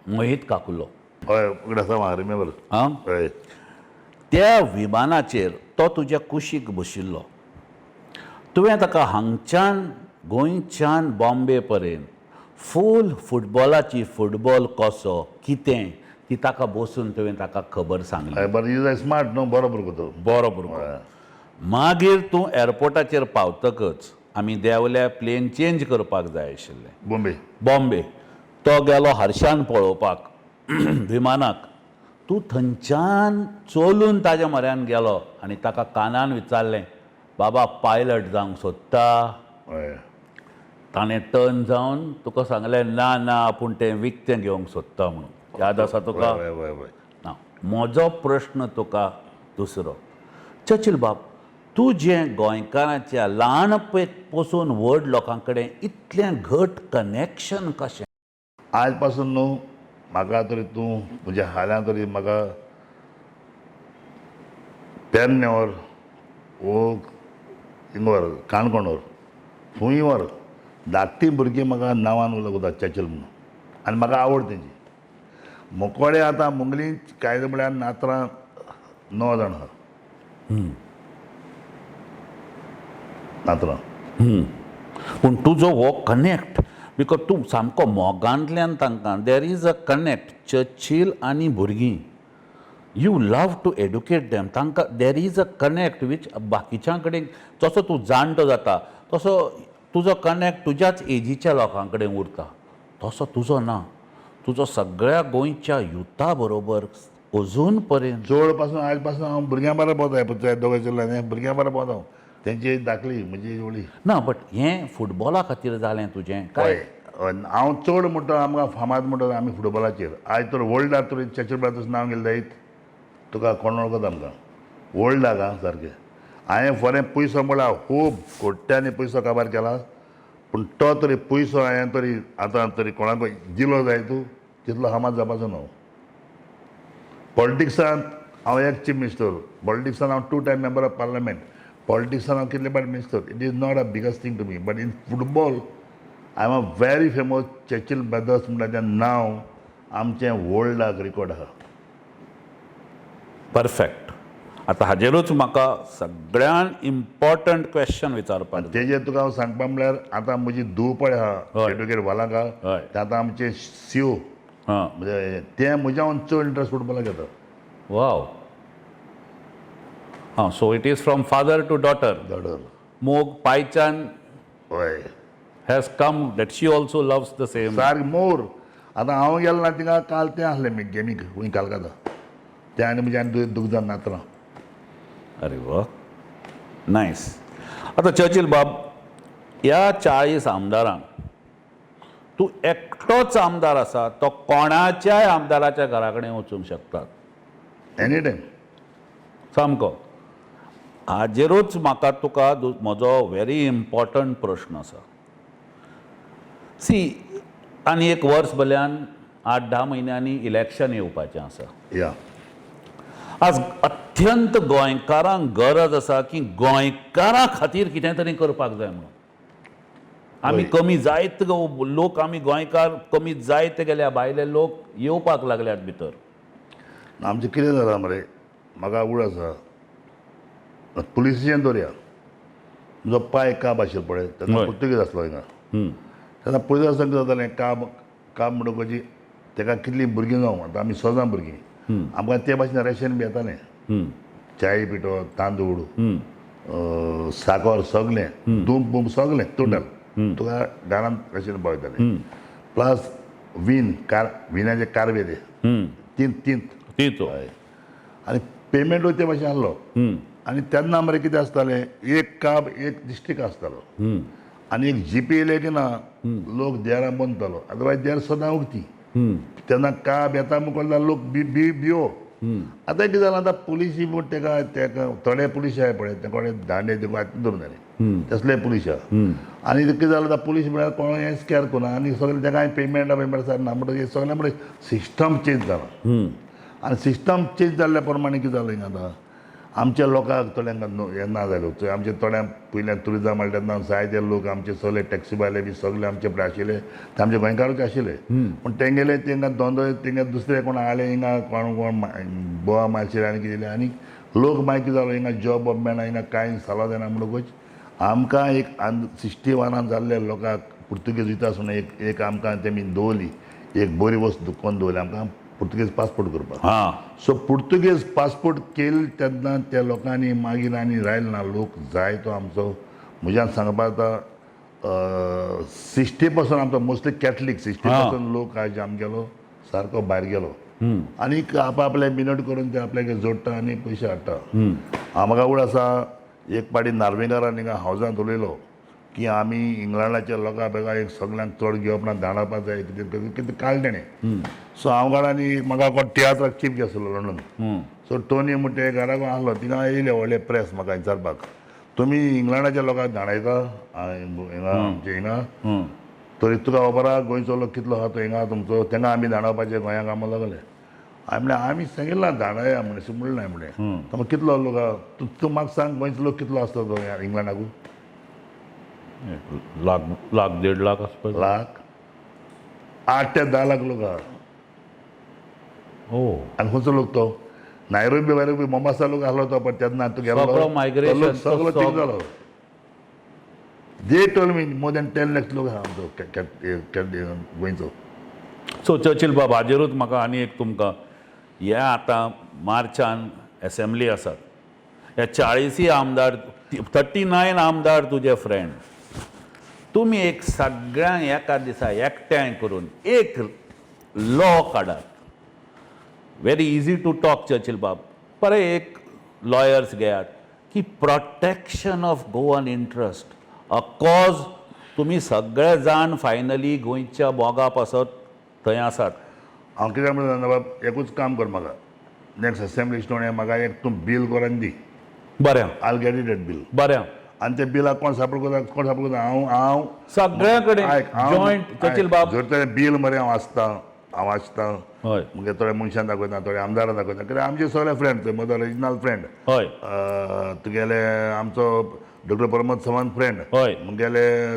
मोहीत काकुलो. हय उगड आसा म्हाका रिमेंबर. आं हय त्या विमानाचेर तो तुज्या कुशीक बशिल्लो. तुवें ताका हांगच्यान गोंयच्यान बॉम्बे पर्यंत फूल फुटबॉलाची फुटबॉल कसो कितें ती ताका बसून तुवें ताका खबर सांगली. हय बरें यू आर स्मार्ट न्हू बरोबर गो बरोबर. मागीर तूं एअरपोर्टाचेर पावतकच आमी देंवल्या प्लेन चेंज करपाक जाय आशिल्लें बॉम्बे. तो गेलो हर्शान पळोवपाक विमानाक. तूं थंयच्यान चलून ताज्या म्हऱ्यान गेलो आनी ताका कानान विचारलें बाबा पायलट जावंक सोदता. हय ताणें टर्न जावन तुका सांगलें ना ना आपूण तें विकतें घेवंक सोदता म्हणून. याद आसा तुका? हय हय हय. ना म्हजो प्रश्न तुका दुसरो. चर्चिल बाब तूं जें गोंयकाराच्या ल्हानपण पसून व्हड लोकां कडेन इतलें घट कनेक्शन कशें? आज पासून न्हू म्हाका तरी तूं म्हणजे हाल्यां तरी म्हाका पेरने व्हर वो हिंग व्हर काणकोण व्हर खंय व्हर धाकटीं भुरगीं म्हाका नांवान उलयता चर्चिल म्हणून आनी म्हाका आवड तेंची. मुकोडे आतां मुंगली कायदे म्हळ्यार नात्रां 9 जाण आहा नात्रां. पूण तुजो हो कनेक्ट बिकॉज तूं सामको मोगांतल्यान तांकां there is a connect Churchill आनी भुरगीं you love to educate them. तांकां there is a connect which बाकीच्या कडेन जसो तूं जाणटो जाता तसो तुजो कनेक्ट तुज्याच एजीच्या लोकां कडेन उरता. तसो तुजो ना. तुजो सगळ्या गोंयच्या युथा बरोबर अजून पर्यंत. चड पासून आज पासून हांव भुरग्यां बरो पोवता पुताय दोगां चल्ल्यान भुरग्यां बरो पोवता हांव. तेंची एज धाकली म्हजी एज व्हडली. ना बट हें फुटबॉला खातीर जालें तुजें हय काय. हांव चड म्हणटा आमकां फामाद म्हणटा आमी फुटबॉलाचेर. आयज तर वर्ल्डाक तर चर्चिल ब्रदर्स नांव गेलें जायत तुका कोण वळखता आमकां वर्ल्डाक आं सारकें. हांवें फॉरेन पयसो म्हळ्यार खूब कोट्यांनी पयसो काबार केला पूण तो तरी पयसो हांवें तरी आतां तरी कोणाक दिलो जाय तूं तितलो फामाद जावपाचो न्हू. पॉलिटिक्सांत हांव एक चीफ मिनिस्टर. पॉलिटिक्सांत हांव 2 टायम मेंबर ऑफ पार्लमेंट. पॉलिटिक्सांत हांव कितले फावट minister. It is not a biggest thing to me. But in football I am a very famous. Churchill Brothers म्हणटा तें नांव आमचें वर्ल्डाक रिकॉर्ड आहा. परफेक्ट. आतां हाजेरूच म्हाका सगळ्यान इम्पॉर्टंट क्वेश्चन विचारपाक जाय. तेजेर तुका हांव सांगपा म्हळ्यार आतां म्हजी धूव पळय आहा हय. एडवोकेट वालांका हय. ते आतां आमचे सीओ हां. म्हणजे ते म्हज्यान चड इंट्रस्ट फुटबॉलाक घेता. वाव. हां. So it is from father to daughter. धडल मोग पायच्यान हय has come that she also loves the same. सारकें मोर. आतां हांव गेलो ना थिंगा काल तें आहलें गेमीक खंय कालकाता ते आनी म्हणजे आनी दोग जाण नातरां. अरे वा. नायस. आतां चर्चिल बाब ह्या 40 आमदारांक तूं एकटोच आमदार आसा तो कोणाच्याय आमदाराच्या घरा कडेन वचूंक शकता. Any time. सामको. हाजेरूच म्हाका तुका म्हजो व्हेरी इम्पॉर्टंट प्रश्न आसा. सी आनी एक वर्स भल्यान 8-10 म्हयन्यांनी इलेक्शन येवपाचें आसा. या आज अत्यंत गोंयकारांक गरज आसा की गोंयकारां खातीर कितें तरी करपाक जाय म्हणून. आमी हय. कमी जायत लोक आमी गोंयकार कमी जायत गेल्या भायले लोक येवपाक लागल्यात भितर. आमचें कितें जालां मरे म्हाका आवड आसा पुलिसेन दवरया. तुजो पांय काब आशिल्लो पळय तेन्ना हय. पुर्तुगेज आसलो हिंगा. हम्म. तेन्ना पुलिसांक कितें जातालें काब काब म्हणटकूच तेका कितलीं भुरगीं जावं आतां आमी 6 जाण भुरगीं आमकां ते भाशेन रेशन बी येतालें. हम्म. चाय पिठो तांदूळ हम्म. साकर सगलें दूब बूब सगलें टोटल तुका घरांत रेशन पावयतालें. प्लस विनाचे कारवे ते हम्म. तीन ती तो. हय. आनी पेमेंटूय ते भाशेन आहलो. हम्म. आनी तेन्ना मरे कितें आसतालें एक काब एक डिस्ट्रिक्ट आसतालो हम्म. आनी एक जीपे येयले की ना लोक देरां बांदतालो अदरवायज देर सदां उक्ती. हम्म. तेन्ना काब येता म्हणून लोक भियो. आतां कितें जालां आतां पुलीस म्हूण तेका थोडे पुलीस आहाय पळय ते कोणे दांडे दिवून आतां धरून जालें तसले पुलीस आहा. आनी कितें जालें आतां पुलीस म्हळ्यार कोण हें स्कॅर करना आनी सगळें तेका पेमेंट सारना म्हणटकीर सगळें म्हणून सिस्टम चेंज जाला. आनी सिस्टम चेंज जाल्ल्या प्रमाणे कितें जालें आतां आमच्या लोकांक थोड्यांक हें ना जालें. थंय आमचे थोड्यांक पयल्यान टुरिजम म्हणटा तेन्ना जायते लोक आमचे सगळे टॅक्सीवाले बी सगळे आमचे कडेन आशिल्ले ते आमचे गोंयकारूच आशिल्ले. पूण तेंगेले तेंकां धंदो तेंगे दुसरे कोण हाडले हिंगा कोण बोवा मारशिले आनी कितें आनी लोक मागीर कितें जालो हिंगा जॉब मेळना हिंगा कांय सालो जायना म्हणटकूच आमकां एक 60 वरां जाल्ले लोकांक पुर्तुगेज वयता आसतना एक आमकां तेमी दवरली एक बरी वस्त कोण दवरली आमकां पुर्तुगेज पासपोर्ट करपाक. हां. सो पुर्तुगेज पासपोर्ट केले तेन्ना त्या लोकांनी मागीर आनी रायलो ना लोक जाय तो आमचो म्हज्यान सांगपा आतां 60% आमचो मोस्टली कॅथलीक 60% लोक आयज आमगेलो सारको भायर गेलो आनी आपआपले मिनट करून ते आपल्याक जोडटा आनी पयशे हाडटा. म्हाका आवड आसा एक पाटी नार्वेकारान हिंगा हावजांत उलयलो की आमी इंग्लंडाच्या लोकां बेगा एक सगळ्यांक चड घेवप ना धाडपा जाय कितें काल तेणें. सो हांव घरांनी म्हाका कोण तियात्राक चीफ गेस्ट आसलो लंडन. सो टोनी म्हणटा घराक आहलो थिंगा येयले व्हडले प्रेस म्हाका विचारपाक तुमी इंग्लंडाच्या लोकांक धाडायता हिंगा आमचे हिंगा तरी तुका खबर आहा गोंयचो लोक कितलो आहा तो हिंगा तुमचो तेंगा आमी धाडपाचें गोंयाक कामाक लागले. हांवें म्हणलें आमी सांगिल्लें धाडया म्हणलें अशें म्हणलें हांवें म्हणलें. तो कितलो लोक आहा तूं म्हाका सांग गोंयचो लोक कितलो आसता तो इंग्लंडाकू. लाख 1.5 लाख आसपास. लाख 8 ते 10 लाख लोक आहा. ओ. आनी खंयचो लोक तो नायरोबी वायरोबी मोम्बासा लोक आहलो तो पण तेन्ना तूं गेलो सगळो migration, सगळो तो चेंज जालो. They told me more than 10 lakhs लोक आहा आमचो गोंयचो. सो चर्चिल बाब हाजेरूच म्हाका आनी एक तुमकां हें आतां मार्चान असेंब्ली आसात, हे 40 आमदार, 39 आमदार तुजे फ्रेंड, तुमी एक सगळ्यांक एका दिसा एकठांय करून एक लॉ काडात. Very easy to talk Churchill बाब. पळय, एक लॉयर्स घेयात की protection of Goan interest, because तुमी सगळे जाण फायनली गोंयच्या बोगा पासत थंय आसात. हांव कित्याक म्हणटा बाब, एकूच काम कर म्हाका, नेक्स्ट असेंब्ली स्टोन म्हाका एक तूं बील करून दी. बरें आल गेट इट एट बील. बरें, आनी ते बिलाक कोण सापड करता हांव सगळ्या कडेन जॉयंट चर्चिल बाब. जर तें बील मरे हांव वाचतां हय म्हणजे थोड्या मनशांक दाखयता, थोड्या आमदारांक दाखयता, कित्याक आमचे सगळे फ्रेंड ते मदर रिजनल फ्रेंड, हय तुगेले आमचो डॉक्टर प्रमोद सावंत फ्रेंड, हय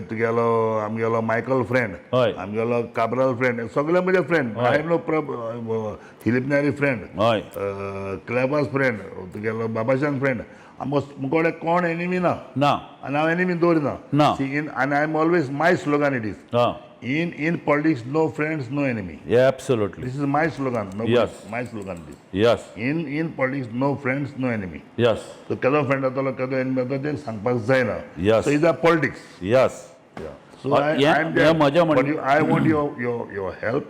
तुगेलो आमगेलो मायकल फ्रेंड, हय आमगेलो काब्राल फ्रेंड, सगळे म्हजे friend. I have no Philip Neri friend, हय क्लेबास फ्रेंड, तुगेलो बाबाशान फ्रेंड. मुकोडे कोण एनिमी ना, ना आनी हांव एनिमी दवरिना. ना. आनी I am always my slogan it is हां in politics, no friends, no enemy. Absolutely This is my slogan. No, Yes. my slogan this. Yes In politics, no friends, no enemy. Yes So केदो friend जातलो केदो enemy जातलो तें सांगपाक जायना. Yes. So it's a politics. Yes So हे I'm there. म्हजें But म्हणणें. I want your help.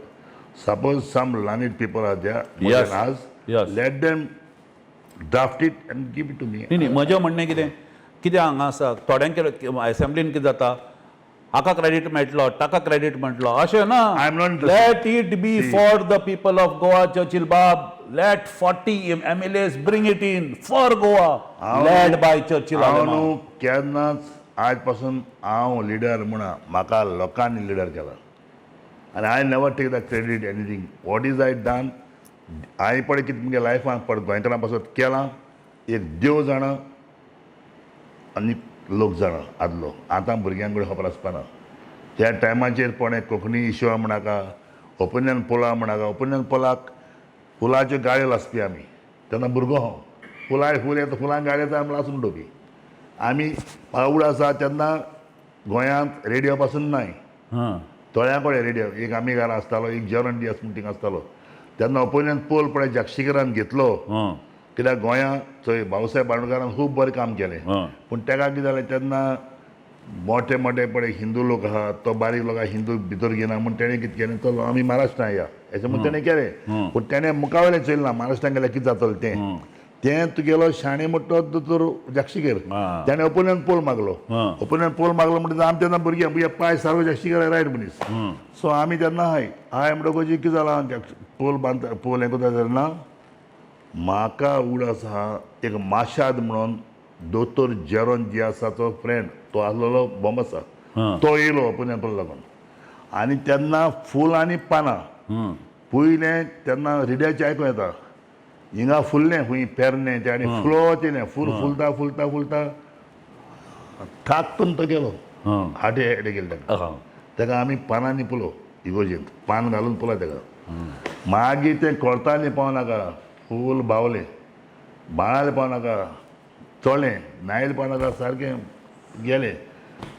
Suppose some learned people are there, more Yes. than us. Yes. Let them draft it and give it to me. न्ही न्ही म्हजें म्हणणें कितें कितें हांगा आसा थोड्यांक असेंब्लीन कितें जाता, हाका क्रेडीट मेळटलो, ताका क्रेडीट मेळटलो, अशें ना. I'm not interested. Let it be for the people of Goa. Churchill बाब, let 40 MLAs bring it in for Goa, led by Churchill. हांव न्हू केन्नाच आज पासून हांव लिडर म्हणा, म्हाका लोकांनी लिडर केला. आनी I never take the credit anything. What is I done, हांवें पळय कितें तुमगे लायफान पळय गोंयकारां पासून केलां, एक देव जाणा आनी लोक जाणा आदलो. आतां भुरग्यांक कडेन खबर आसपाना. त्या टायमाचेर कोणें कोंकणी इशू म्हणाका, ओपिनियन पोला म्हणाका, ओपिनियन पोलाक फुलाच्यो गाळयो लासपी आमी. तेन्ना भुरगो हांव, फूल येता, फुलांक गाळयो येता आमी लासून उडोवपी. आमी पावड आसा तेन्ना गोंयांत रेडिओ पासून नाय. थोड्या कडेन रेडिओ, एक आमी घरा आसतालो, एक जेवण डी मिटींग आसतालो. तेन्ना ओपिनियन पोल पळय जगशिकरान घेतलो, कित्याक गोंयांत थंय भाऊसाहेब बांडोकरान खूब बरें काम केलें. पूण ताका कितें जालें, तेन्ना मोठे मोठे पळय हिंदू लोक आहा, तो बारीक लोक हिंदू भितर घेना म्हूण तेणें कितें केलें, तो आमी महाराष्ट्रांत या अशें म्हूण तेणें केलें. पूण तेणें मुखावेलें चलना, महाराष्ट्रांत गेल्यार कितें जातलें तें तुगेलो शाणे मोठो दोतोर जगशिकर, तेणें ओपिनियन पोल मागलो. ओपिनियन पोल मागलो म्हणटा आमी तेन्ना भुरगीं पांय सारको जगशिकर रायट मनीस. सो आमी तेन्ना हाय म्हणटकूच कितें जालां, पोल बांदता, पोल हें कोता तेन्ना म्हाका उड आसा एक माशाद म्हणून दोतोर जेरोन जियासाचो फ्रेंड, तो आसलेलो बोंबासा, तो येयलो ओपिनियन पोल लागून. आनी तेन्ना फूल आनी पानां पयलें तेन्ना रेडियाचें आयकूं येता, हिंगा फुल्लें खूंय पेरनें तें आनी फ्लोट येयलें, फुलता फुलता फुलता थाकून तो गेलो, हार्ट एटॅक गेलो ताका. ताका आमी पानांनी पुलो इगोजेंत, पान घालून पुला ताका. मागीर तें कोर्तांनी पावनाका, फूल बावलें, बाळाले पावनाका, चोळें नायल पावनाका, सारकें गेलें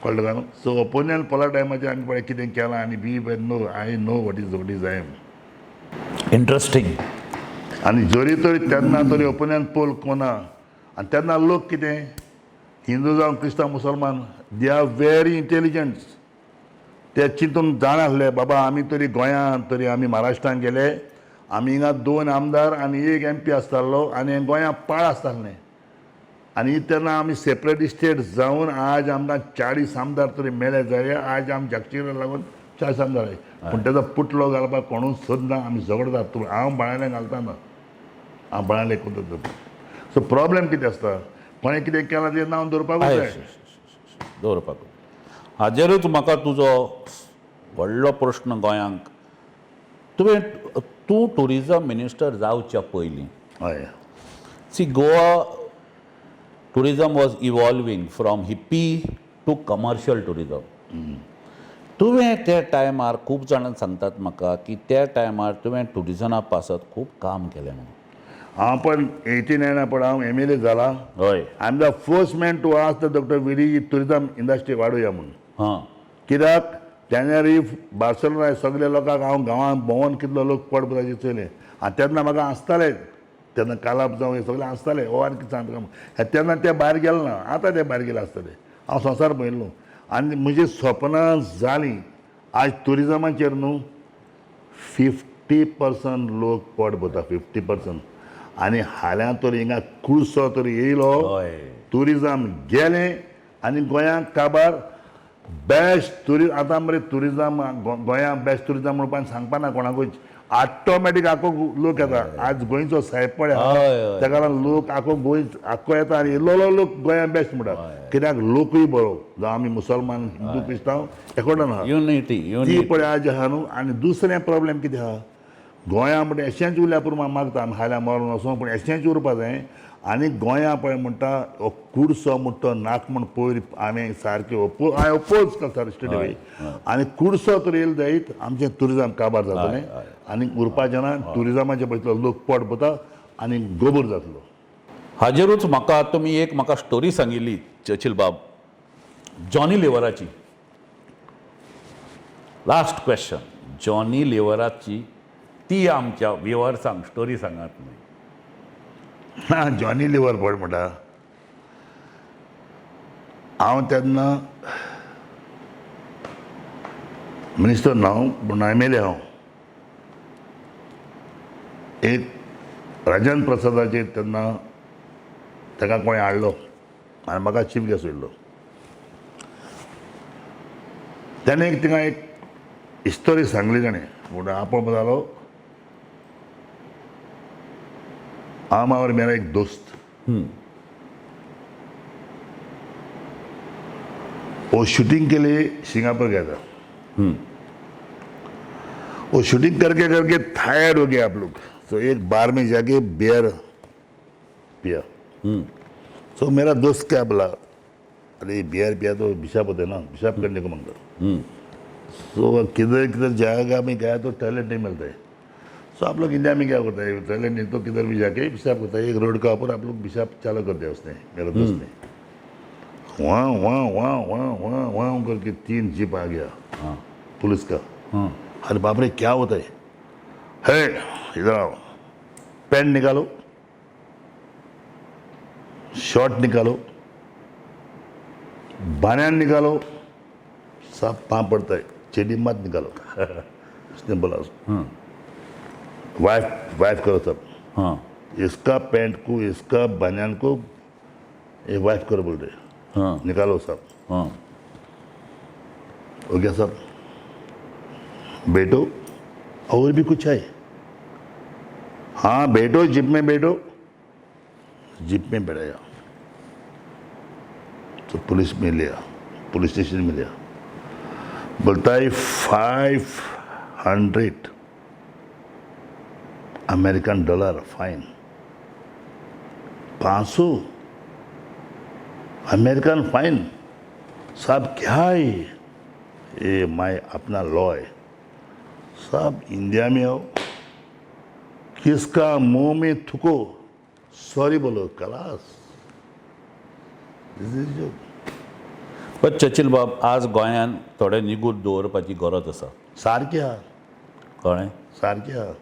कळ्ळें काय न्हू. सो ओपिनियन पोला टायमाचेर आमी पळय कितें केलां आनी बी no I know what is I am. Interesting. आनी जरी तरी तेन्ना तरी ओपिनियन पोल कोना. आनी तेन्ना लोक कितें, हिंदू जावं क्रिस्तांव मुसलमान, दे आर व्हेरी इंटेलिजंट. ते चिंतून जाण आसले बाबा आमी तरी गोंयांत, तरी आमी महाराष्ट्रांत गेले, आमी हिंगा 2 आमदार आनी 1 MP आसतालो आनी गोंयांत पाळ आसतालें. आनी तेन्ना आमी सेपरेट स्टेट जावन आज आमकां 40 आमदार तरी मेळ्ळे जाल्यार आज आमी जगशिकराक लागून 40 आमदार जाय. पूण तेजो पुतलो घालपाक कोणूच सोदना. आमी झगडटात. हांव बाळालें घालता ना, हांव बाळालें करता. सो प्रॉब्लेम कितें आसता, कोणें कितें केलां तें नांव दवरपाकूच जाय. दवरपाक हाजेरूच म्हाका तुजो व्हडलो प्रश्न गोंयांक. तूं टुरिजम मिनिस्टर जावच्या पयलीं, हय, see Goa tourism was evolving from hippie to commercial tourism. तुवें त्या टायमार खूब जाणां सांगतात म्हाका की त्या टायमार तुवें टुरिजमा पासत खूब काम केलें म्हणून. हांव पण 89 पण हांव MLA जाला. हय. I am the first man to ask the doctor विडी टुरिजम इंडस्ट्री वाडोवया म्हणून. कित्याक तेन्ना बार्सेलोना सगळे लोकांक हांव गांवांत भोंवून कितलो लोक पडपदाचे चयले. आनी तेन्ना म्हाका आसतालें तेन्ना कालाप जावं हें सगळें आसतालें हो आनी कितें सांगता तेन्ना ते भायर गेले ना आतां ते भायर गेले आसतले हांव संवसार पळयलो आनी म्हजी स्वप्नां जालीं आज टुरिजमाचेर न्हू 50% लोक पोट भरता 50% आनी हाल्यां तर हिंगा कुळसो तर येयलो हय टुरिजम गेलें आनी गोंयांक काबार बेस्ट आतां मरे टुरिजम गोंयांक बेस्ट टुरिजम म्हणून सांगपा ना कोणाकूच ऑटोमॅटीक आखो लोक येता आज गोंयचो सायपळे हय. तेका लागून लोक आखो गोंय आख्खो येता आनी इल्लो लोक गोंयांत बेस्ट म्हणटात कित्याक लोकूय बरो जावं आमी मुसलमान हिंदू क्रिस्तांव एकोडन आहा युनिटी ती युनिटी पळय आज आहा न्हू आनी दुसरें प्रॉब्लेम कितें आहा गोंया म्हणटा एक्सचेंज उरल्या पुरो मागता आमी हाल्या मरून वचूं पूण एक्सचेंज उरपा जाय आनी गोंया पळय म्हणटा हो कुडसो म्हणटा नाक म्हण पयर हांवें सारकें हांवें ओपोज करता स्टेट वे आनी कुडसो तर येयलो जायत आमचें टुरिजम काबार जातलें आनी उरपाचें ना टुरिजमाचें पळयतलो लोक पोट भरता आनी गोबूर जातलो हाजेरूच म्हाका तुमी एक म्हाका स्टोरी सांगिल्ली चर्चिल बाब जॉनी लिव्हराची लास्ट क्वेश्चन जॉनी लिव्हराची ती आमच्या व्ह्युअर्सांक स्टोरी सांगात न्ही ना जॉनी लिव्हर पळय म्हणटा हांव तेन्ना मिनिस्टर ना पूण एम.एल.ए. हांव एक राजेंद्र प्रसादाचेर तेन्ना ताका कोणें हाडलो आनी म्हाका चीफ गेस्ट व्हेल्लो तेणें एक थिंगा एक हिस्टोरी सांगली ताणें पूण आपोवप जालो हम और मेरा एक दोस्त वो शूटिंग के लिए सिंगापुर गया था वो शूटिंग करके करके टायर्ड हो गए आप लोग तो एक बार में जाके बियर पिया तो मेरा दोस्त क्या बोला अरे बियर पिया तो बिशाप होते ना बिशाप करने को मांगता तो किधर किधर जाएगा मैं गया तो टॉयलेट नहीं मिलता है तो आप लोग इंडिया में क्या करता है टॉयलेट नहीं तो किधर भी जाके पेशाब करता है एक रोड का ऊपर आप लोग पेशाब चालू कर दिया उसने मेरे दोस्त ने वहाँ वहाँ वहाँ वहाँ वहाँ वहाँ करके 3 जीप आ गया पुलिस का अरे बाप रे क्या होता है इधर आओ पैंट निकालो शॉर्ट निकालो बानियान निकालो सब पाँव पड़ता है चेडी मत निकालो उसने बोला वाइफ करो सब हाँ इसका पैंट को इसका बनियान को ये वाइफ करो बोल रहे हाँ निकालो सब हाँ हो गया सब बैठो और भी कुछ है हाँ बैठो जीप में बैठो जीप में बैठाया तो पुलिस में लिया पुलिस स्टेशन में लिया बोलता है 500 American dollar fine 500 American fine साहब क्या है ये मैं अपना लॉ है साहब इंडिया में आओ किसका मुंह में थूको सॉरी बोलो कलास पण चर्चिल बाब आज गोंयांत थोडे निगूत दवरपाची गरज आसा सारकें आहा कळ्ळें सारकें आहा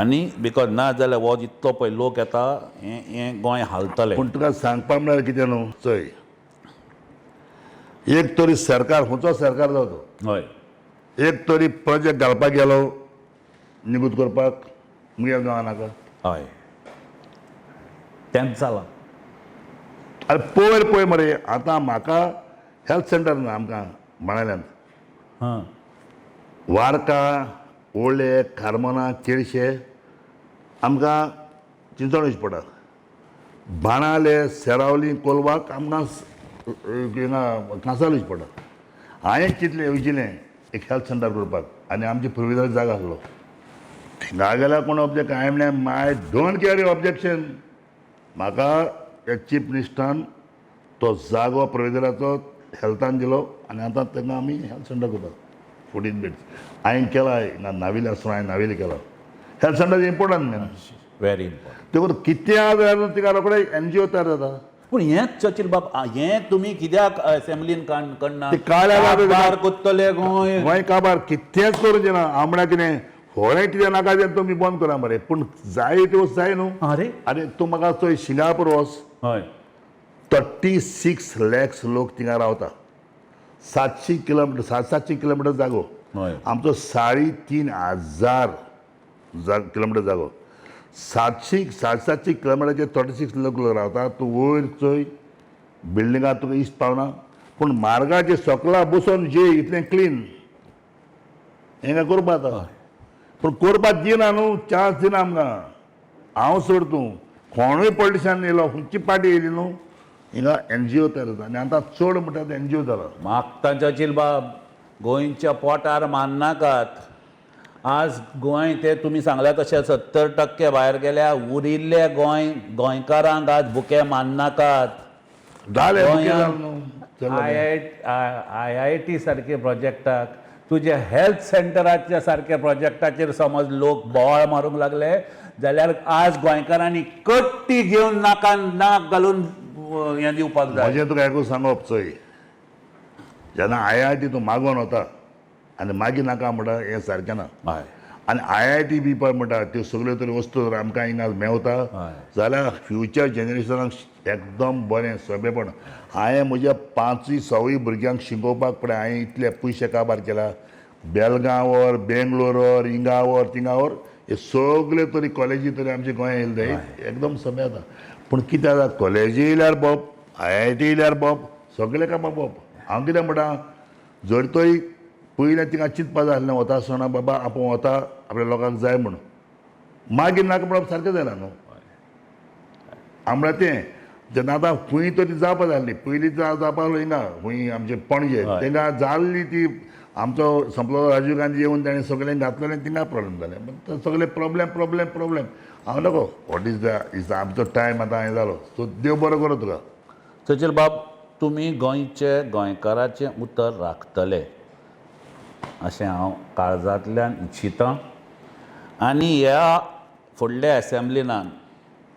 आनी बिकॉज ना जाल्यार हो जितलो पळय लोक येता हें गोंय हालतलें पूण तुका सांगपा म्हळ्यार कितें न्हू चोय एक तरी सरकार खंयचो सरकार जावं हय एक तरी प्रोजेक्ट घालपाक गेलो निगूत करपाक मुगे गांवां नाका हय तेंच जालां आरे पळय मरे आतां म्हाका हेल्थ सेंटर ना आमकां माणाल्यांत हां वार्का ओळे कार्मोना केळशे आमकां चिंचोण वयचें पडटा बाणाले सेरावली कोलवाक आमकां हिंगा कांसावले वयचें पडटा हांवें चिंतलें वयचिलें एक हेल्थ सेंटर करपाक आनी आमची प्रोविजनल जागा आसलो थिंगा गेल्यार कोण ऑब्जेक्ट हांवें म्हणलें माय डोंट कॅरी ऑब्जेक्शन म्हाका एक चीफ मिनिस्टरान तो जागो प्रोविजनाचो हेल्थान दिलो आनी आतां तेन्ना आमी हेल्थ सेंटर करतात 14 बेड्स हांवें केला हिंगा नाविली आसून हांवें नाविली केला हेल्थ सेंटर इम्पोर्टंट न्ही व्हेरी इम्पॉर्टंट देखून कितें जाल्यार तिका रोखडे NGO तयार जाता पूण हेंच चर्चिल बाब हें तुमी कित्याक असेंब्लीन काडना ते काळ्या काबार कोत्तले गोंय गोंय काबार कितेंच करूंचे ना हांव म्हळ्यार कितें होय कितें नाका तें तुमी बंद करा मरे पूण जाय त्यो वस्त जाय न्हू अरे आरे तूं म्हाका थंय सिंगापूर वच हय 36 lakhs लोक थिंगा रावता 700 किलोमिटर 700 किलोमिटर जागो हय आमचो 3,500 किलोमिटर जागो 700 किलोमिटराचेर 36 लोक रावता तूं वयर चोय बिल्डिंगां तुका इश्ट पावना पूण मार्गाचेर सकला बसून जे इतलें क्लीन हेंगा करपा जाता पूण करपाक दिना न्हू चान्स दिना आमकां हांव सोड तूं कोणूय पॉलिटिशन येयलो खंयची पार्टी येयली न्हू हिंगा NGO तयार जाता आनी आतां चड म्हणटा ते NGO जाला मागता चर्चिल बाब गोंयच्या पोटार मारनाकात आज गोंय ते तुमी सांगल्या तशें 70% भायर गेल्या उरिल्ले गोंयकारांक आज बुके मारनाकात जालें बुके गोंयांत जालें न्हू चलो IIT सारखे प्रोजेक्टाक तुझे हेल्थ सेंटराच्या सारख्या प्रोजेक्टाचेर समज लोक बोवाळ मारूंक लागले जाल्यार आज गोंयकारांनी कट्टी घेवन नाक घालून हें दिवपाक जाय म्हजें तुका एकूच सांगप चोय जेन्ना IIT तूं मागोन वता आनी मागीर नाका म्हणटा हें सारकें ना हय आनी IIT बी पळय म्हणटा त्यो सगळ्यो तरी वस्तू जर आमकां हिंगा मेवता हय जाल्यार फ्युचर जनरेशनाक एकदम बरें सोंपेपण हांवें म्हज्या 5-6 भुरग्यांक शिकोवपाक पळय हांवें इतले पयशे काबार केला बेलगांव व्हर बेंगलोर व्हर हिंगा व्हर थिंगा व्हर हे सगळे तरी कॉलेजी तरी आमचे गोंया येयले एकदम सोंपें जाता पूण कितें जाता कॉलेजी येयल्यार बॉब IIT येयल्यार बॉब सगळे कामां बॉब हांव कितें म्हणटा जर तोय पयलें थिंगा चिंतपा जाय आसलें वता आसतना बाबा आपूण वता आपल्या लोकांक जाय म्हणून मागीर नाका म्हणप सारकें जायना न्हू हांव म्हणटा तें जेन्ना आतां खंय तरी जावपा जाय आसली पयलीं जावपा लागलो हिंगा खंय आमचे पणजे तेंकां जाल्ली ती आमचो संपलो राजीव गांधी येवन ताणें सगळें घातलें थिंगा प्रॉब्लेम जालें सगळे प्रॉब्लेम हांव नको वॉट इज आमचो टायम आतां हें जालो सो देव बरो करो तुका सचिल बाब तुमी गोंयकाराचें उतर राखतले अशें हांव काळजांतल्यान इच्छितां आनी ह्या फुडल्या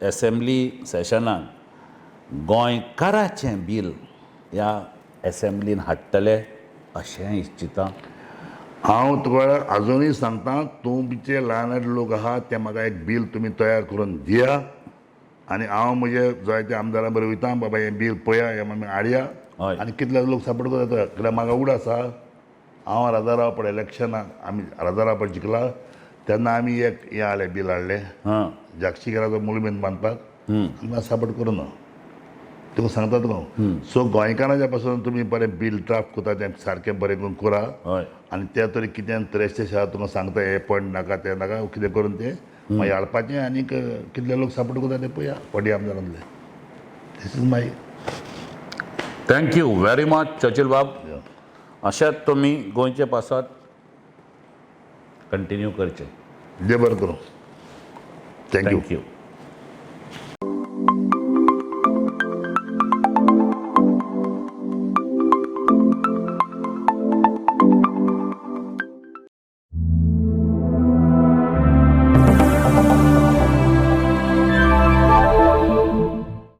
एसेंब्ली सेशनान गोंयकाराचें बील ह्या एसेंब्लीन हाडटले अशें इच्छितां हांव तुका आजुनूय सांगता तुमचे ल्हान लोक आहात ते म्हाका एक बील तुमी तयार करून दिया आनी हांव म्हजे जायते आमदारां बरोबर वयता बाबा हें बील पळया हें आमी हाडया हय आनी कितले लोक सपोर्ट करता कित्याक म्हाका उड आसा हांव राजाराव इलेक्शनाक आमी राजाराव जिखला तेन्ना आमी एक हें हाडलें बील हाडलें हां जागशीकराचो मूलबीन बांदपाक आमकां सपोर्ट करूं ना तुका सांगता तुका सो गोंयकारांच्या पासून तुमी बरें बील ड्राफ्ट करता तें सारकें बरें करून करा हय आनी ते तरी कितें त्रेस्तेश आहा तुका सांगता हे पॉयंट नाका तें नाका कितें करून तें मागीर हाडपाचें आनीक कितले लोक सपोर्ट करता ते पळया फाटी आमदारांतले this is my thank you very much सचिल बाब अशेंच तुमी गोंयचे पासत कंटिन्यू करचें देव बरें करूं थँक्यू थँक्यू